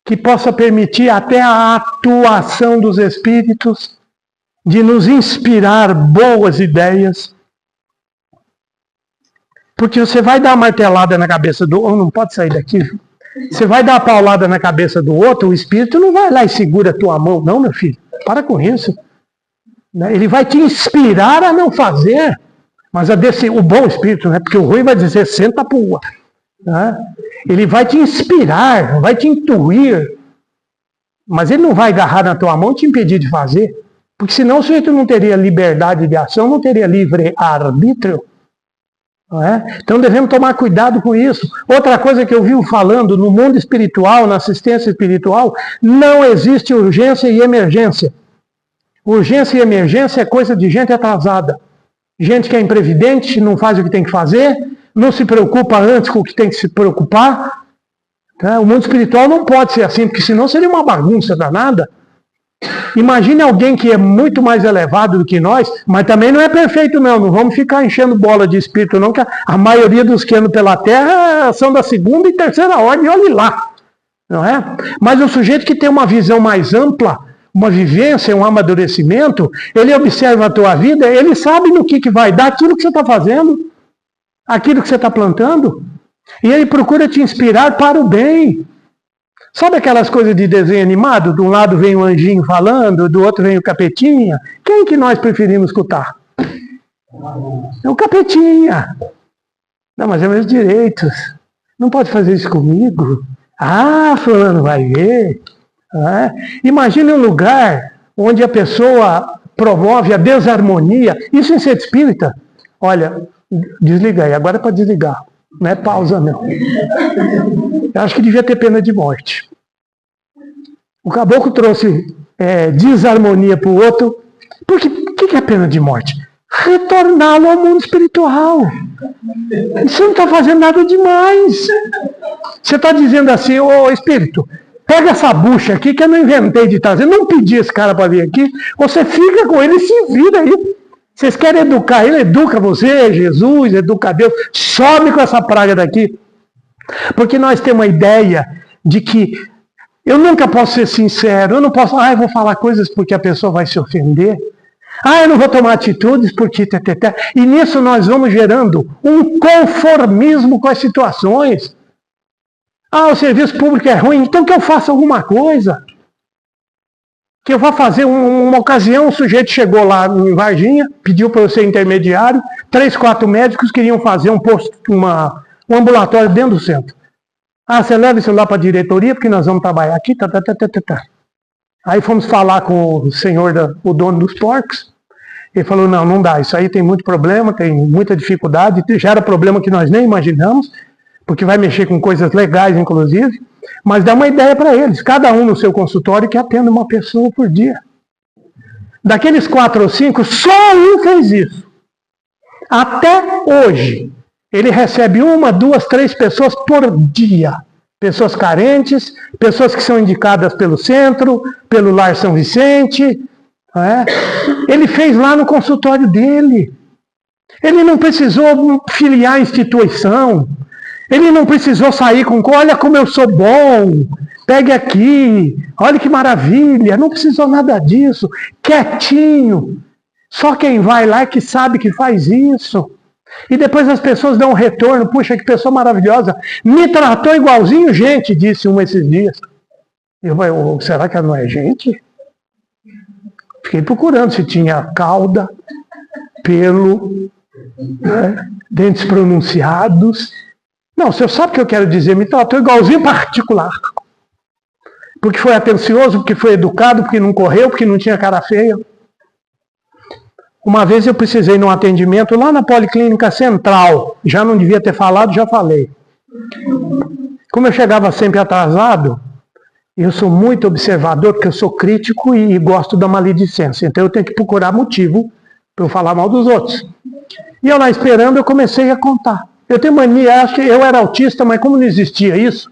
que possa permitir até a atuação dos espíritos, de nos inspirar boas ideias. Porque você vai dar uma martelada na cabeça do outro, não pode sair daqui. Você vai dar uma paulada na cabeça do outro, o Espírito não vai lá e segura a tua mão, não, meu filho. Para com isso. Ele vai te inspirar a não fazer. Mas o bom Espírito, né? Porque o ruim vai dizer, senta para o outro. Ele vai te inspirar, vai te intuir. Mas ele não vai agarrar na tua mão e te impedir de fazer. Porque senão o sujeito não teria liberdade de ação, não teria livre arbítrio. Não é? Então devemos tomar cuidado com isso. Outra coisa que eu vi falando, no mundo espiritual, na assistência espiritual, não existe urgência e emergência. Urgência e emergência é coisa de gente atrasada. Gente que é imprevidente, não faz o que tem que fazer, não se preocupa antes com o que tem que se preocupar. O mundo espiritual não pode ser assim, porque senão seria uma bagunça danada. Imagine alguém que é muito mais elevado do que nós, mas também não é perfeito não. Não vamos ficar enchendo bola de espírito não, que a maioria dos que andam pela terra são da segunda e terceira ordem, olhe lá. Não é? Mas o sujeito que tem uma visão mais ampla, uma vivência, um amadurecimento, ele observa a tua vida, ele sabe no que vai dar aquilo que você está fazendo, aquilo que você está plantando, e ele procura te inspirar para o bem. Sabe aquelas coisas de desenho animado? De um lado vem o anjinho falando, do outro vem o capetinha. Quem que nós preferimos escutar? É o capetinha. Não, mas é meus direitos. Não pode fazer isso comigo. Ah, fulano vai ver. Imagine um lugar onde a pessoa promove a desarmonia. Isso em ser espírita. Olha, desliga aí, agora é para desligar. Não é pausa, não. Eu acho que devia ter pena de morte. O caboclo trouxe desarmonia para o outro. Porque o que é pena de morte? Retorná-lo ao mundo espiritual. Você não está fazendo nada demais. Você está dizendo assim, ô Espírito, pega essa bucha aqui que eu não inventei de trazer. Não pedi esse cara para vir aqui. Você fica com ele e se vira aí. Vocês querem educar ele? Educa você, Jesus, educa Deus. Some com essa praga daqui. Porque nós temos a ideia de que eu nunca posso ser sincero. Eu não posso, eu vou falar coisas porque a pessoa vai se ofender. Eu não vou tomar atitudes porque... E nisso nós vamos gerando um conformismo com as situações. O serviço público é ruim, então que eu faça alguma coisa. Que eu vou fazer uma ocasião, um sujeito chegou lá em Varginha, pediu para eu ser intermediário, 3, 4 médicos queriam fazer um ambulatório dentro do centro. Você leva isso lá para a diretoria, porque nós vamos trabalhar aqui, Aí fomos falar com o senhor, o dono dos porcos, ele falou, não dá, isso aí tem muito problema, tem muita dificuldade, gera problema que nós nem imaginamos, porque vai mexer com coisas legais, inclusive. Mas dá uma ideia para eles, cada um no seu consultório que atenda uma pessoa por dia. Daqueles 4 ou 5, só um fez isso. Até hoje, ele recebe 1, 2, 3 pessoas por dia. Pessoas carentes, pessoas que são indicadas pelo centro, pelo Lar São Vicente. Ele fez lá no consultório dele. Ele não precisou filiar a instituição. Ele não precisou sair com, olha como eu sou bom, pegue aqui, olha que maravilha. Não precisou nada disso, quietinho. Só quem vai lá é que sabe que faz isso. E depois as pessoas dão um retorno, puxa, que pessoa maravilhosa. Me tratou igualzinho gente, disse um esses dias. Será que ela não é gente? Fiquei procurando se tinha cauda, pelo, dentes pronunciados. Não, o senhor sabe o que eu quero dizer, me tratou igualzinho particular. Porque foi atencioso, porque foi educado, porque não correu, porque não tinha cara feia. Uma vez eu precisei num atendimento lá na Policlínica Central. Já não devia ter falado, já falei. Como eu chegava sempre atrasado, eu sou muito observador, porque eu sou crítico e gosto da maledicência. Então eu tenho que procurar motivo para eu falar mal dos outros. E eu lá esperando, eu comecei a contar. Eu tenho mania, acho que eu era autista, mas como não existia isso,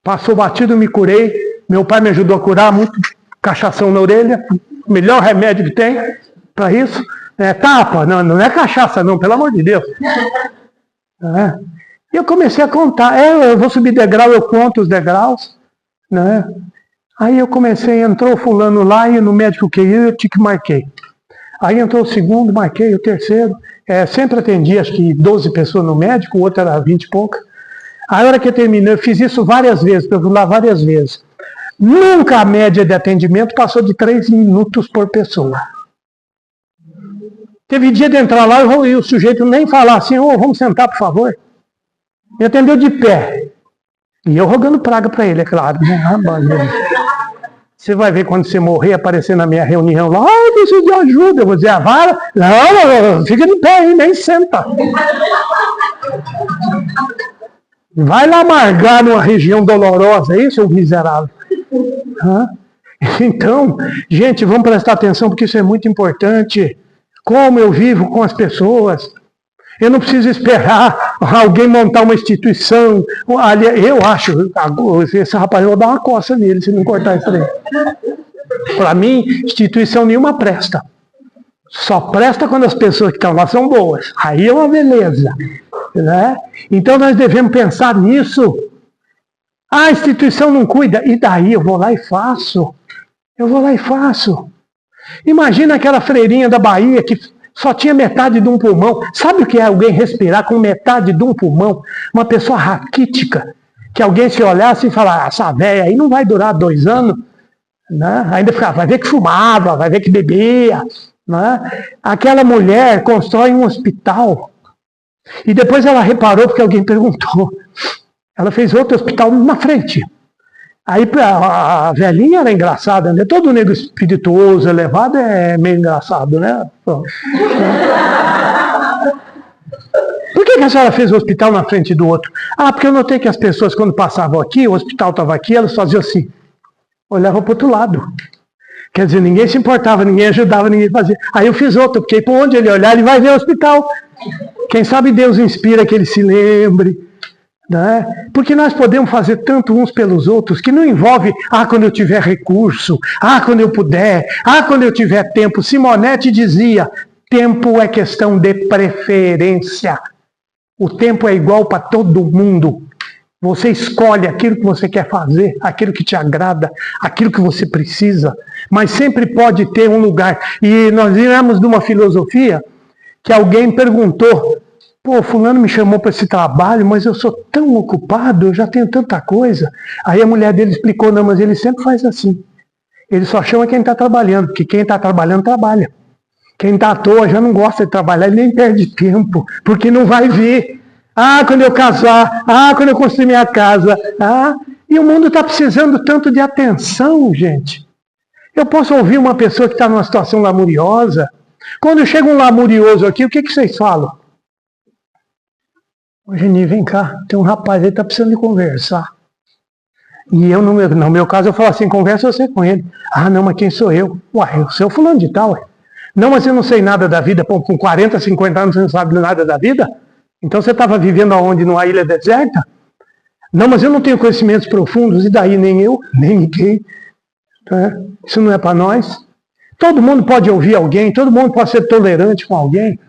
passou batido, me curei. Meu pai me ajudou a curar, muito cachação na orelha, o melhor remédio que tem para isso. Tapa, não é cachaça não, pelo amor de Deus. E eu comecei a contar, eu vou subir degrau, eu conto os degraus. Aí eu comecei, entrou fulano lá, e no médico que eu tinha que marquei. Aí entrou o segundo, marquei, o terceiro. Sempre atendi, acho que 12 pessoas no médico, o outro era 20 e pouca. A hora que eu terminei, eu fiz isso várias vezes, eu fui lá várias vezes. Nunca a média de atendimento passou de 3 minutos por pessoa. Teve dia de entrar lá e o sujeito nem falar assim, vamos sentar, por favor. Me atendeu de pé. E eu rogando praga para ele, é claro. Você vai ver quando você morrer, aparecer na minha reunião lá, eu preciso de ajuda. Eu vou dizer, vara. Não, fica de pé aí, nem senta. Vai lá amargar numa região dolorosa, aí, seu miserável. Então, gente, vamos prestar atenção, porque isso é muito importante. Como eu vivo com as pessoas. Eu não preciso esperar alguém montar uma instituição. Eu acho, esse rapaz, eu vou dar uma coça nele se não cortar isso aí. Para mim, instituição nenhuma presta. Só presta quando as pessoas que estão lá são boas. Aí é uma beleza. Né? Então nós devemos pensar nisso. A instituição não cuida. E daí eu vou lá e faço. Eu vou lá e faço. Imagina aquela freirinha da Bahia que só tinha metade de um pulmão. Sabe o que é alguém respirar com metade de um pulmão? Uma pessoa raquítica. Que alguém se olhasse e falar, essa véia aí não vai durar 2 anos. Né? Ainda ficava, vai ver que fumava, vai ver que bebia. Né? Aquela mulher constrói um hospital. E depois ela reparou porque alguém perguntou. Ela fez outro hospital na frente. Aí a velhinha era engraçada, né? Todo negro espirituoso, elevado, é meio engraçado, né? Por que a senhora fez o hospital na frente do outro? Porque eu notei que as pessoas, quando passavam aqui, o hospital estava aqui, elas faziam assim. Olhavam para o outro lado. Quer dizer, ninguém se importava, ninguém ajudava, ninguém fazia. Aí eu fiz outro, porque por onde ele olhar, ele vai ver o hospital. Quem sabe Deus inspira que ele se lembre. Né? Porque nós podemos fazer tanto uns pelos outros que não envolve, quando eu tiver recurso, quando eu puder, quando eu tiver tempo. Simonete dizia, tempo é questão de preferência. O tempo é igual para todo mundo. Você escolhe aquilo que você quer fazer, aquilo que te agrada, aquilo que você precisa, mas sempre pode ter um lugar. E nós viemos de uma filosofia que alguém perguntou, fulano me chamou para esse trabalho, mas eu sou tão ocupado, eu já tenho tanta coisa. Aí a mulher dele explicou, não, mas ele sempre faz assim. Ele só chama quem está trabalhando, porque quem está trabalhando, trabalha. Quem está à toa já não gosta de trabalhar, ele nem perde tempo, porque não vai ver. Quando eu casar, quando eu construir minha casa. E o mundo está precisando tanto de atenção, gente. Eu posso ouvir uma pessoa que está numa situação lamuriosa. Quando chega um lamurioso aqui, o que vocês falam? Ô, Geni, vem cá, tem um rapaz aí que está precisando de conversar. E eu, no meu caso, eu falo assim, conversa você com ele. Não, mas quem sou eu? Eu sou fulano de tal. Não, mas eu não sei nada da vida. Com 40, 50 anos você não sabe nada da vida? Então você estava vivendo aonde? Numa ilha deserta? Não, mas eu não tenho conhecimentos profundos, e daí nem eu, nem ninguém. Isso não é para nós. Todo mundo pode ouvir alguém, todo mundo pode ser tolerante com alguém.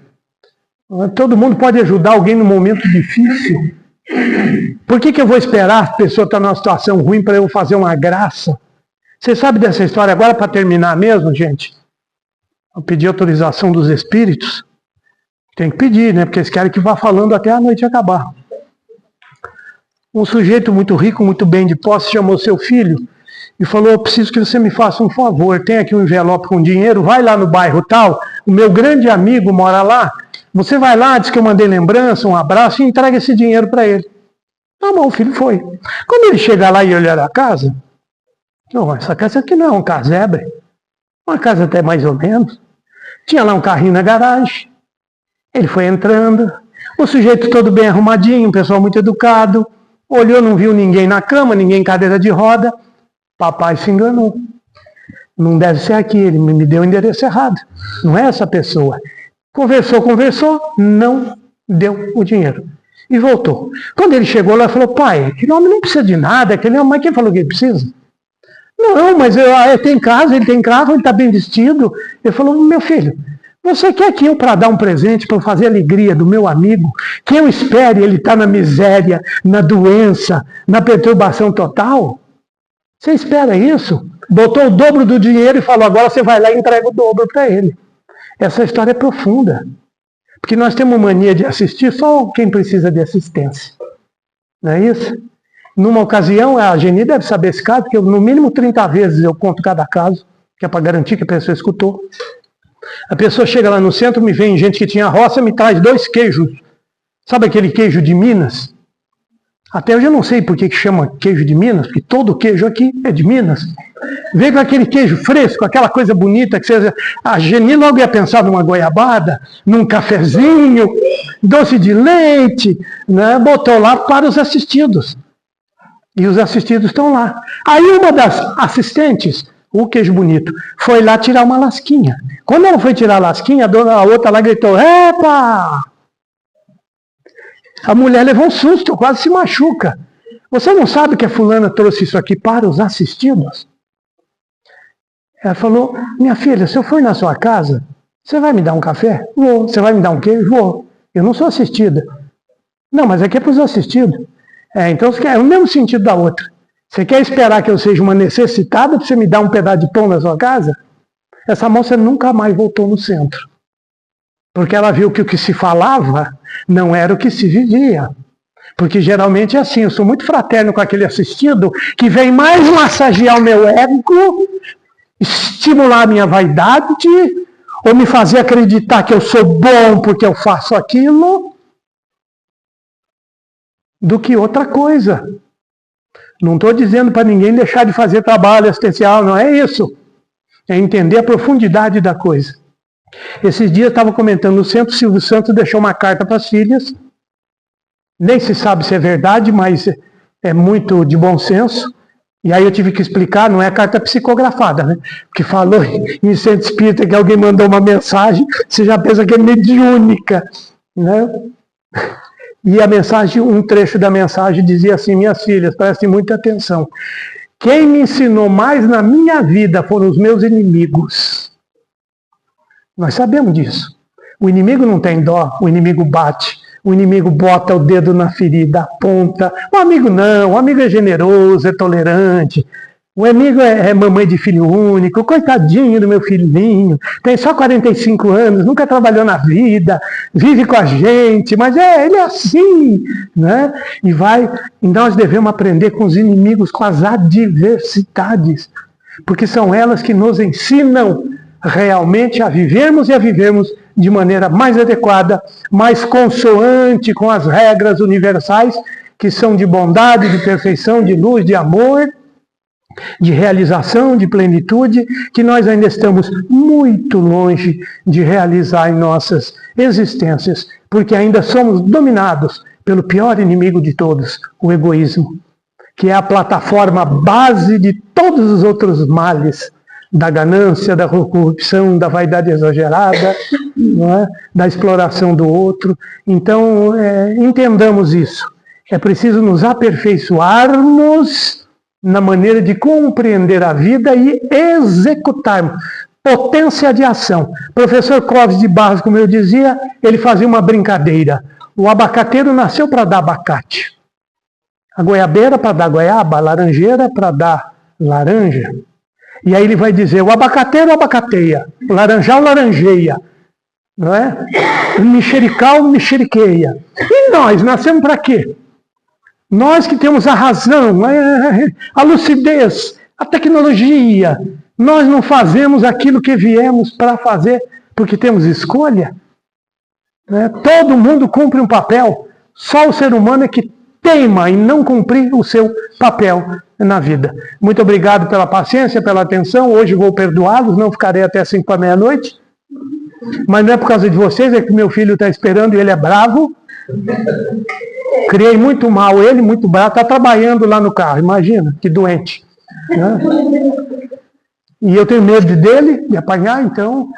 Todo mundo pode ajudar alguém num momento difícil. Por que eu vou esperar a pessoa estar numa situação ruim para eu fazer uma graça? Você sabe dessa história agora, para terminar mesmo, gente? Eu pedi autorização dos espíritos. Tem que pedir, né? Porque eles querem que vá falando até a noite acabar. Um sujeito muito rico, muito bem de posse, chamou seu filho e falou, eu preciso que você me faça um favor, tem aqui um envelope com dinheiro, vai lá no bairro tal, o meu grande amigo mora lá, você vai lá, diz que eu mandei lembrança, um abraço e entrega esse dinheiro para ele. Tá bom, o filho foi. Quando ele chega lá e olhar a casa, não, essa casa aqui não é um casebre, uma casa até mais ou menos, tinha lá um carrinho na garagem. Ele foi entrando, o sujeito todo bem arrumadinho, um pessoal muito educado, olhou, não viu ninguém na cama, ninguém em cadeira de roda. Papai se enganou. Não deve ser aqui, ele me deu o endereço errado. Não é essa pessoa. Conversou, não deu o dinheiro. E voltou. Quando ele chegou lá, falou, pai, aquele homem não precisa de nada, mas quem falou que ele precisa? Não, mas ele tem casa, ele tem carro, ele está bem vestido. Ele falou, meu filho, você quer que eu, para dar um presente, para fazer a alegria do meu amigo, que eu espere ele estar na miséria, na doença, na perturbação total? Você espera isso? Botou o dobro do dinheiro e falou, agora você vai lá e entrega o dobro para ele. Essa história é profunda. Porque nós temos mania de assistir só quem precisa de assistência. Não é isso? Numa ocasião, a Geni deve saber esse caso, porque no mínimo 30 vezes eu conto cada caso, que é para garantir que a pessoa escutou. A pessoa chega lá no centro, me vem gente que tinha roça, me traz 2 queijos. Sabe aquele queijo de Minas? Até hoje eu não sei por que chama queijo de Minas, porque todo queijo aqui é de Minas. Vem com aquele queijo fresco, aquela coisa bonita, que você... A Geni logo ia pensar numa goiabada, num cafezinho, doce de leite, né? Botou lá para os assistidos. E os assistidos estão lá. Aí uma das assistentes, o queijo bonito, foi lá tirar uma lasquinha. Quando ela foi tirar a lasquinha, a outra lá gritou, epa! A mulher levou um susto, quase se machuca. Você não sabe que a fulana trouxe isso aqui para os assistidos? Ela falou, minha filha, se eu for na sua casa, você vai me dar um café? Vou. Você vai me dar um queijo? Vou. Eu não sou assistida. Não, mas aqui é para os assistidos. Então é o mesmo sentido da outra. Você quer esperar que eu seja uma necessitada para você me dar um pedaço de pão na sua casa? Essa moça nunca mais voltou no centro. Porque ela viu que o que se falava não era o que se vivia. Porque geralmente é assim, eu sou muito fraterno com aquele assistido que vem mais massagear o meu ego, estimular a minha vaidade, ou me fazer acreditar que eu sou bom porque eu faço aquilo, do que outra coisa. Não estou dizendo para ninguém deixar de fazer trabalho assistencial, não é isso. É entender a profundidade da coisa. Esses dias eu estava comentando no centro, Silvio Santos deixou uma carta para as filhas. Nem se sabe se é verdade, mas é muito de bom senso. E aí eu tive que explicar, não é carta psicografada, né? Porque falou em centro espírita que alguém mandou uma mensagem, você já pensa que é mediúnica, né? E a mensagem, um trecho da mensagem dizia assim, minhas filhas, prestem muita atenção. Quem me ensinou mais na minha vida foram os meus inimigos. Nós sabemos disso. O inimigo não tem dó, o inimigo bate. O inimigo bota o dedo na ferida, aponta. O amigo não, o amigo é generoso, é tolerante. O amigo é mamãe de filho único, coitadinho do meu filhinho, tem só 45 anos, nunca trabalhou na vida, vive com a gente, mas ele é assim, né? E nós devemos aprender com os inimigos, com as adversidades, porque são elas que nos ensinam realmente a vivermos e a vivermos de maneira mais adequada, mais consoante com as regras universais, que são de bondade, de perfeição, de luz, de amor, de realização, de plenitude, que nós ainda estamos muito longe de realizar em nossas existências, porque ainda somos dominados pelo pior inimigo de todos, o egoísmo, que é a plataforma base de todos os outros males, da ganância, da corrupção, da vaidade exagerada, não é? Da exploração do outro. Então, entendamos isso. É preciso nos aperfeiçoarmos na maneira de compreender a vida e executarmos. Potência de ação. Professor Clóvis de Barros, como eu dizia, ele fazia uma brincadeira. O abacateiro nasceu para dar abacate. A goiabeira para dar goiaba, a laranjeira para dar laranja. E aí ele vai dizer, o abacateiro abacateia, o laranjal laranjeia, não é? O mexerical mexeriqueia. E nós nascemos para quê? Nós que temos a razão, a lucidez, a tecnologia, nós não fazemos aquilo que viemos para fazer porque temos escolha. Né? Todo mundo cumpre um papel, só o ser humano é que teima em não cumprir o seu papel na vida. Muito obrigado pela paciência, pela atenção. Hoje vou perdoá-los, não ficarei até 5 para meia-noite. Mas não é por causa de vocês, é que meu filho está esperando e ele é bravo. Criei muito mal ele, muito bravo. Está trabalhando lá no carro, imagina, que doente. Né? E eu tenho medo dele, de apanhar, então